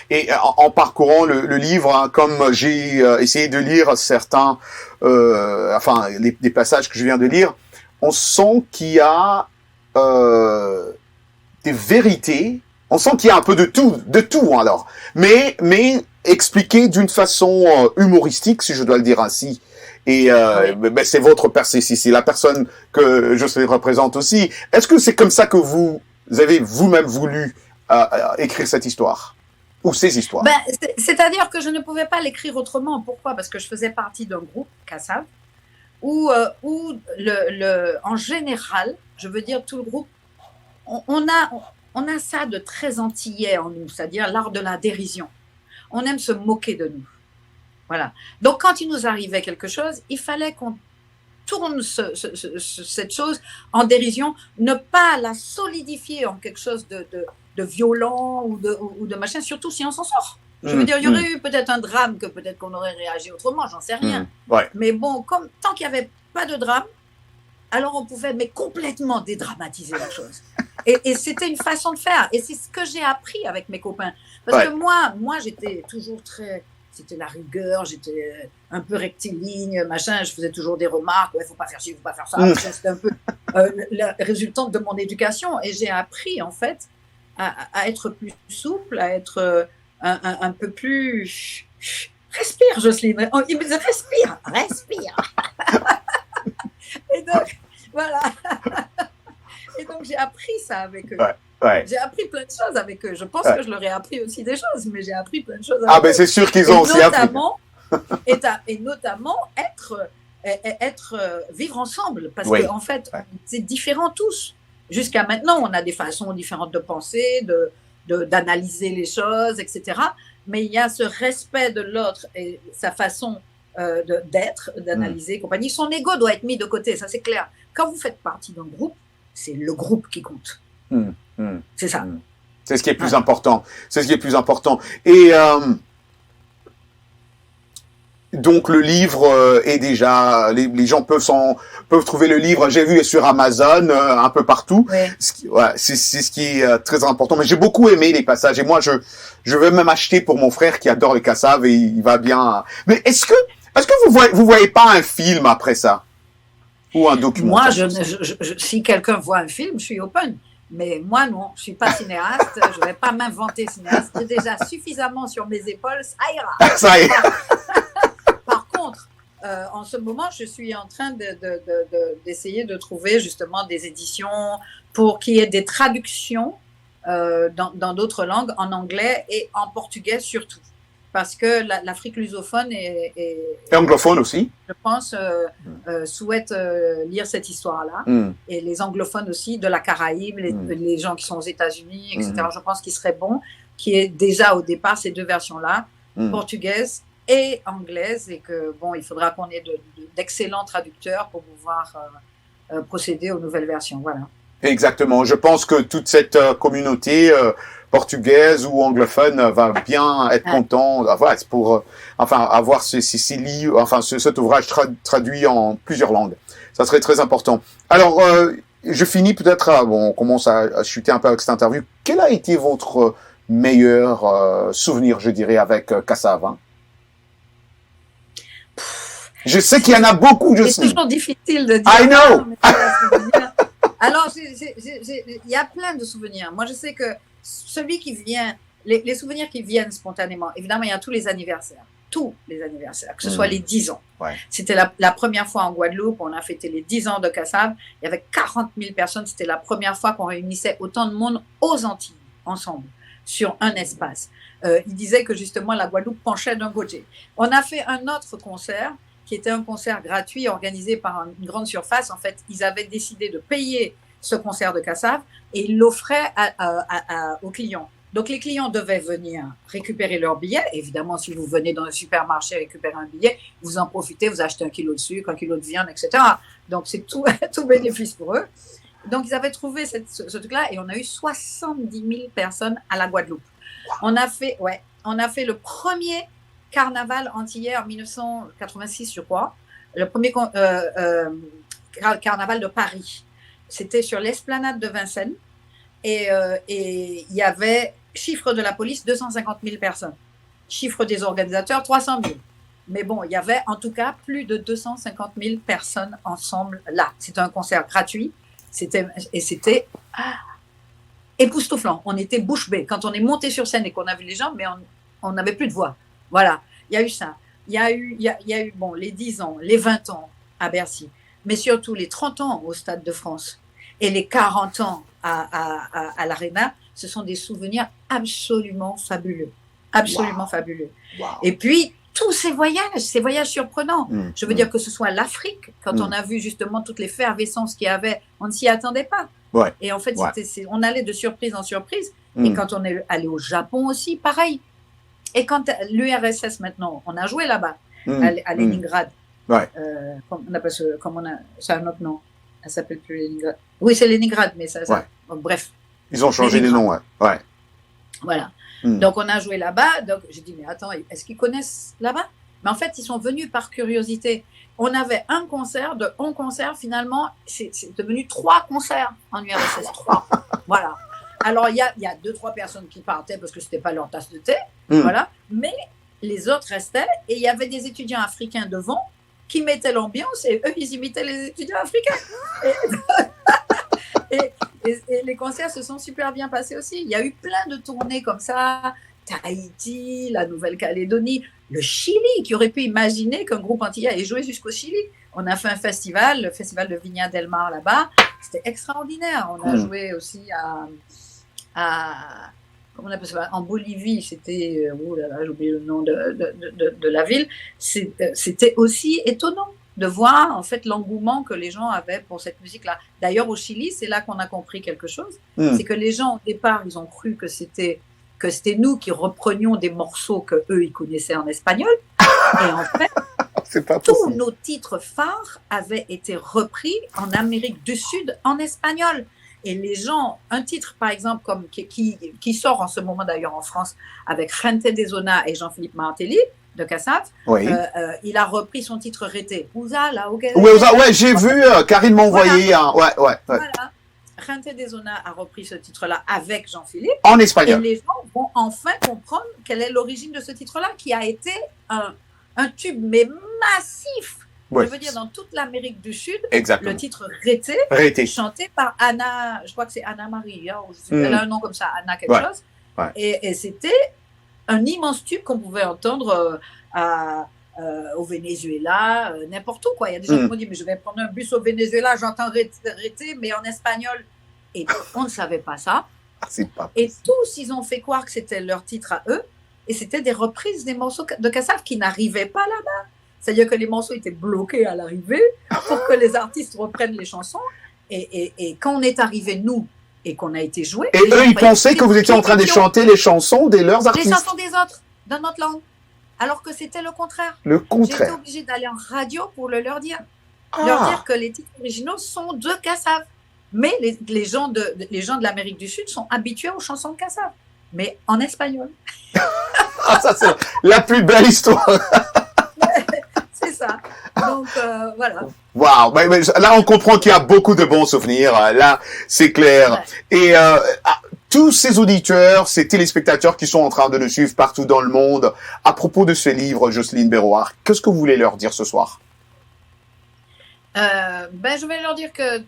Et en parcourant le livre, hein, comme j'ai essayé de lire certains, les passages que je viens de lire, on sent qu'il y a des vérités. On sent qu'il y a un peu de tout alors. Mais expliqué d'une façon humoristique, si je dois le dire ainsi. Et c'est votre c'est la personne que je représente aussi. Est-ce que c'est comme ça que vous avez vous-même voulu écrire cette histoire ou ces histoires? C'est-à-dire que je ne pouvais pas l'écrire autrement. Pourquoi? Parce que je faisais partie d'un groupe, Kassav, où en général, je veux dire tout le groupe, on a ça de très antillais en nous, c'est-à-dire l'art de la dérision. On aime se moquer de nous. Voilà. Donc, quand il nous arrivait quelque chose, il fallait qu'on tourne cette chose en dérision, ne pas la solidifier en quelque chose de violent ou de machin, surtout si on s'en sort. Je veux dire, il y aurait eu peut-être un drame que peut-être qu'on aurait réagi autrement, j'en sais rien. Ouais. Mais bon, tant qu'il n'y avait pas de drame, alors on pouvait complètement dédramatiser la chose. Et c'était une façon de faire. Et c'est ce que j'ai appris avec mes copains. Parce que moi, j'étais toujours c'était la rigueur, j'étais un peu rectiligne, machin, je faisais toujours des remarques, il ne faut pas faire ci, il ne faut pas faire ça. C'était un peu la résultante de mon éducation. Et j'ai appris, en fait, à être plus souple, à être un peu plus... Respire, Jocelyne. Il me disait, respire. Et donc, voilà. Et donc, j'ai appris ça avec eux. Ouais. J'ai appris plein de choses avec eux. Je pense que je leur ai appris aussi des choses, mais j'ai appris plein de choses avec eux. C'est sûr qu'ils ont aussi appris. Et notamment, vivre ensemble. Parce qu'en fait, c'est différent tous. Jusqu'à maintenant, on a des façons différentes de penser, d'analyser les choses, etc. Mais il y a ce respect de l'autre et sa façon d'être, d'analyser, compagnie. Son ego doit être mis de côté, ça c'est clair. Quand vous faites partie d'un groupe, c'est le groupe qui compte. C'est ça. C'est ce qui est plus important. C'est ce qui est plus important. Et Donc le livre est déjà, les gens peuvent trouver le livre. J'ai vu sur Amazon, un peu partout. Oui. C'est ce qui est très important. Mais j'ai beaucoup aimé les passages. Et moi, je vais même acheter pour mon frère qui adore les cassaves et il va bien. Mais est-ce que vous voyez pas un film après ça ou un documentaire? Moi, si quelqu'un voit un film, je suis open. Mais moi, non, je suis pas cinéaste. Je vais pas m'inventer cinéaste. J'ai déjà suffisamment sur mes épaules. Ça ira. Ça ira. Par contre, en ce moment, je suis en train d'essayer de trouver justement des éditions pour qu'il y ait des traductions dans d'autres langues, en anglais et en portugais surtout. Parce que l'Afrique lusophone et anglophone aussi, je pense, souhaite lire cette histoire-là. Et les anglophones aussi, de la Caraïbe, les gens qui sont aux États-Unis, etc. Je pense qu'il serait bon qu'il y ait déjà au départ ces deux versions-là, portugaise et anglaise, et que bon, il faudra qu'on ait d'excellents traducteurs pour pouvoir procéder aux nouvelles versions. Voilà. Exactement. Je pense que toute cette communauté portugaise ou anglophone va bien être content, voilà, pour avoir ces livres, cet ouvrage traduit en plusieurs langues. Ça serait très important. Alors, je finis peut-être, on commence à chuter un peu avec cette interview. Quel a été votre meilleur souvenir, je dirais, avec Kassav, hein? Je sais qu'il y en a beaucoup, C'est toujours difficile de dire. I know! Alors, il y a plein de souvenirs. Moi, je sais que celui qui vient, les souvenirs qui viennent spontanément, évidemment, il y a tous les anniversaires, que ce soit les 10 ans. Ouais. C'était la première fois en Guadeloupe, on a fêté les 10 ans de Kassav. Il y avait 40 000 personnes. C'était la première fois qu'on réunissait autant de monde aux Antilles, ensemble, sur un espace. Il disait que justement, la Guadeloupe penchait d'un côté. On a fait un autre concert qui était un concert gratuit organisé par une grande surface. En fait, ils avaient décidé de payer ce concert de Kassav et ils l'offraient aux clients. Donc, les clients devaient venir récupérer leur billet. Évidemment, si vous venez dans un supermarché récupérer un billet, vous en profitez, vous achetez 1 kilo de sucre, 1 kilo de viande, etc. Donc, c'est tout bénéfice pour eux. Donc, ils avaient trouvé ce truc-là et on a eu 70 000 personnes à la Guadeloupe. On a fait le premier carnaval antillais en 1986, je crois. Le premier carnaval de Paris. C'était sur l'esplanade de Vincennes. Et il y avait, chiffre de la police, 250 000 personnes. Chiffre des organisateurs, 300 000. Mais bon, il y avait en tout cas plus de 250 000 personnes ensemble là. C'était un concert gratuit. C'était époustouflant. On était bouche bée. Quand on est monté sur scène et qu'on a vu les gens, mais on n'avait plus de voix. Voilà. Il y a eu ça. Il y a eu bon, les 10 ans, les 20 ans à Bercy, mais surtout les 30 ans au Stade de France et les 40 ans à l'Arena. Ce sont des souvenirs absolument fabuleux. Absolument fabuleux. Wow. Et puis, tous ces voyages surprenants. Je veux dire que ce soit l'Afrique, quand on a vu justement toute l'effervescence qu'il y avait, on ne s'y attendait pas. Ouais. Et en fait, on allait de surprise en surprise. Et quand on est allé au Japon aussi, pareil. Et quand l'URSS maintenant, on a joué là-bas, à Leningrad. Ouais. C'est un autre nom. Elle s'appelle plus Leningrad. Oui, c'est Leningrad, mais ça bon, bref. Ils ont changé les noms, ouais. Voilà. Donc, on a joué là-bas. Donc, j'ai dit, mais attends, est-ce qu'ils connaissent là-bas? Mais en fait, ils sont venus par curiosité. On avait un concert, de 11 concerts, finalement, c'est devenu 3 concerts en URSS. 3. Voilà. Alors, il y a 2-3 personnes qui partaient parce que ce n'était pas leur tasse de thé. Voilà. Mais les autres restaient et il y avait des étudiants africains devant qui mettaient l'ambiance et eux, ils imitaient les étudiants africains. Et les concerts se sont super bien passés aussi. Il y a eu plein de tournées comme ça. Tahiti, la Nouvelle-Calédonie, le Chili, qui aurait pu imaginer qu'un groupe antillais ait joué jusqu'au Chili. On a fait un festival, le festival de Viña del Mar là-bas. C'était extraordinaire. On a joué aussi comment on appelle ça, en Bolivie, c'était, j'ai oublié le nom de la ville. C'était aussi étonnant de voir en fait l'engouement que les gens avaient pour cette musique-là. D'ailleurs, au Chili, c'est là qu'on a compris quelque chose. C'est que les gens, au départ, ils ont cru que c'était nous qui reprenions des morceaux que eux ils connaissaient en espagnol. Et en fait, tous nos titres phares avaient été repris en Amérique du Sud en espagnol. Et les gens, un titre par exemple qui sort en ce moment d'ailleurs en France avec Gente de Zona et Jean-Philippe Martelly, de Kassav. Oui. Il a repris son titre Rété. Ouais, j'ai vu, Karine m'a envoyé ouais. Voilà. Rente des Zona a repris ce titre-là avec Jean-Philippe. En espagnol. Et les gens vont enfin comprendre quelle est l'origine de ce titre-là, qui a été un tube, mais massif. Ouais. Je veux dire, dans toute l'Amérique du Sud, Exactement. le titre Rété, chanté par Anna, je crois que c'est Anna Marie, hein, elle a un nom comme ça, Anna quelque chose. Ouais. Et c'était un immense tube qu'on pouvait entendre au Venezuela, n'importe où, quoi. Il y a des gens qui m'ont dit, mais je vais prendre un bus au Venezuela, j'entends Rété, mais en espagnol. Et on ne savait pas ça. C'est pas et tous, ils ont fait croire que c'était leur titre à eux, et c'était des reprises des morceaux de Kassav qui n'arrivaient pas là-bas. C'est-à-dire que les morceaux étaient bloqués à l'arrivée pour que les artistes reprennent les chansons. Et quand on est arrivé, nous, et qu'on a été joués... Et eux, ils pensaient que vous étiez en train de chanter les chansons de leurs artistes. Les chansons des autres, dans notre langue. Alors que c'était le contraire. Le contraire. J'étais obligée d'aller en radio pour leur dire. Leur dire que les titres originaux sont de Kassav. Mais les gens de l'Amérique du Sud sont habitués aux chansons de Kassav. Mais en espagnol. Ça, c'est la plus belle histoire. C'est ça. Donc, voilà. Waouh. Là, on comprend qu'il y a beaucoup de bons souvenirs. Là, c'est clair. Ouais. Et tous ces auditeurs, ces téléspectateurs qui sont en train de nous suivre partout dans le monde, à propos de ce livre, Jocelyne Berroir, qu'est-ce que vous voulez leur dire ce soir? Je vais leur dire que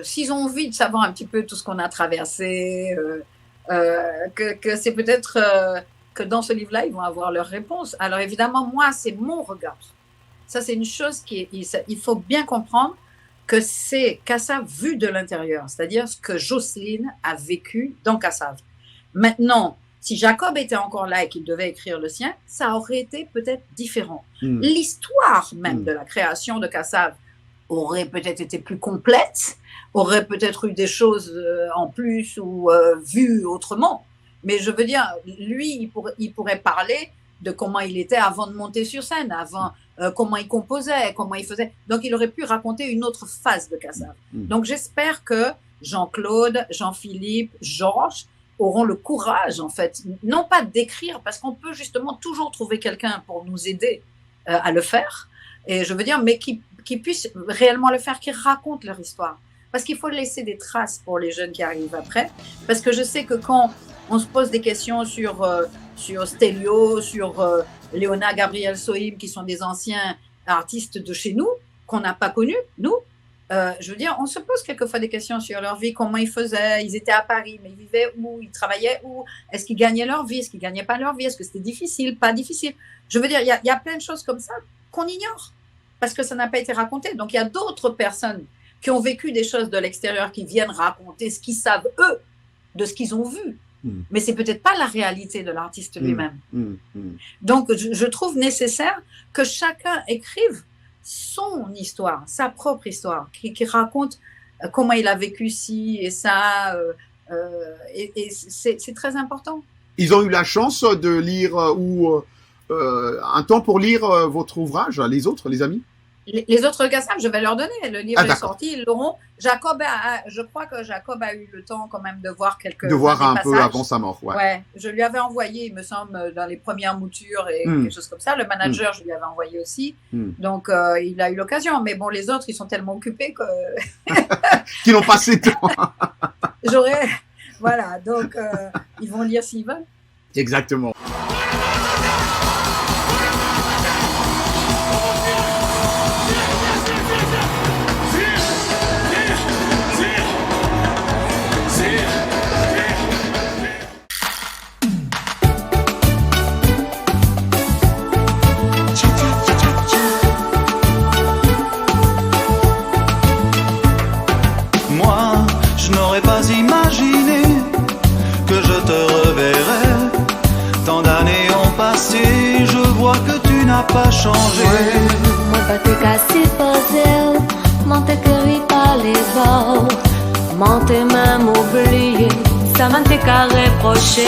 s'ils ont envie de savoir un petit peu tout ce qu'on a traversé, que c'est peut-être que dans ce livre-là, ils vont avoir leur réponse. Alors évidemment, moi, c'est mon regard. Ça, c'est une chose il faut bien comprendre que c'est Kassav vu de l'intérieur, c'est-à-dire ce que Jocelyne a vécu dans Kassav. Maintenant, si Jacob était encore là et qu'il devait écrire le sien, ça aurait été peut-être différent. L'histoire même de la création de Kassav aurait peut-être été plus complète, aurait peut-être eu des choses en plus ou vues autrement. Mais je veux dire, lui, il pourrait parler de comment il était avant de monter sur scène, avant comment il composait, comment il faisait. Donc, il aurait pu raconter une autre phase de Kassav. Donc, j'espère que Jean-Claude, Jean-Philippe, Georges auront le courage, en fait, non pas d'écrire, parce qu'on peut justement toujours trouver quelqu'un pour nous aider à le faire, et je veux dire, mais qui puissent réellement le faire, qui racontent leur histoire. Parce qu'il faut laisser des traces pour les jeunes qui arrivent après. Parce que je sais que quand on se pose des questions sur Stelio, sur Léona, Gabriel Sohim, qui sont des anciens artistes de chez nous, qu'on n'a pas connus, nous, je veux dire, on se pose quelquefois des questions sur leur vie, comment ils faisaient, ils étaient à Paris, mais ils vivaient où, ils travaillaient où, est-ce qu'ils gagnaient leur vie, est-ce qu'ils gagnaient pas leur vie, est-ce que c'était difficile, pas difficile. Je veux dire, il y a plein de choses comme ça qu'on ignore, parce que ça n'a pas été raconté. Donc, il y a d'autres personnes qui ont vécu des choses de l'extérieur, qui viennent raconter ce qu'ils savent, eux, de ce qu'ils ont vu. Mais c'est peut-être pas la réalité de l'artiste lui-même. Donc, je trouve nécessaire que chacun écrive son histoire, sa propre histoire, qui raconte comment il a vécu ci et ça, et c'est très important. Ils ont eu la chance de lire un temps pour lire votre ouvrage, les autres, les amis? Les autres Kassav, je vais leur donner. Le livre est sorti, ils l'auront. Je crois que Jacob a eu le temps quand même de voir quelques passages. De voir un peu avant sa mort, ouais. Ouais. Je lui avais envoyé, il me semble, dans les premières moutures et quelque chose comme ça. Le manager, je lui avais envoyé aussi. Donc, il a eu l'occasion. Mais bon, les autres, ils sont tellement occupés que... Qu'ils n'ont pas assez de temps. Voilà. Donc, ils vont lire s'ils veulent. Exactement. Pas imaginé que je te reverrais. Tant d'années ont passé, je vois que tu n'as pas changé. Moi pas te casser posé, m'en te cueilli par les bords, m'en te même oublié, ça m'en te qu'à reprocher.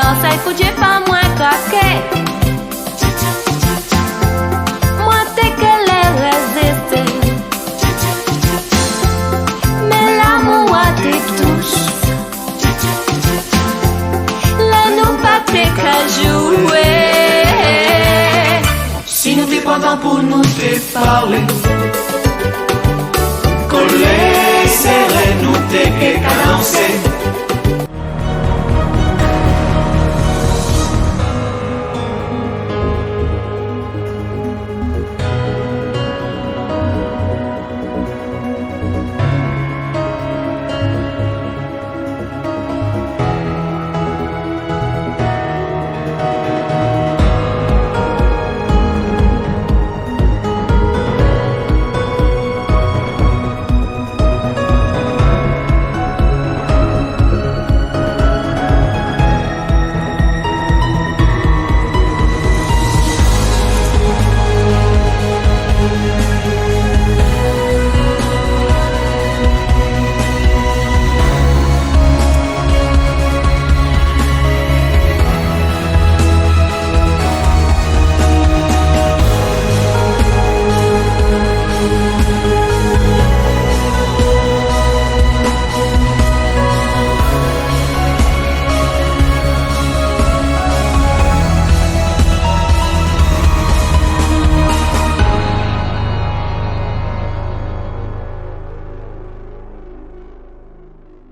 En ça écoute j'ai pas moins craqué. Moi t'es qu'elle est résistée. Là nous pas t'es qu'à jouer. nous t'es pendant pour nous t'es parler. Collé, serré, nous t'es cadencé.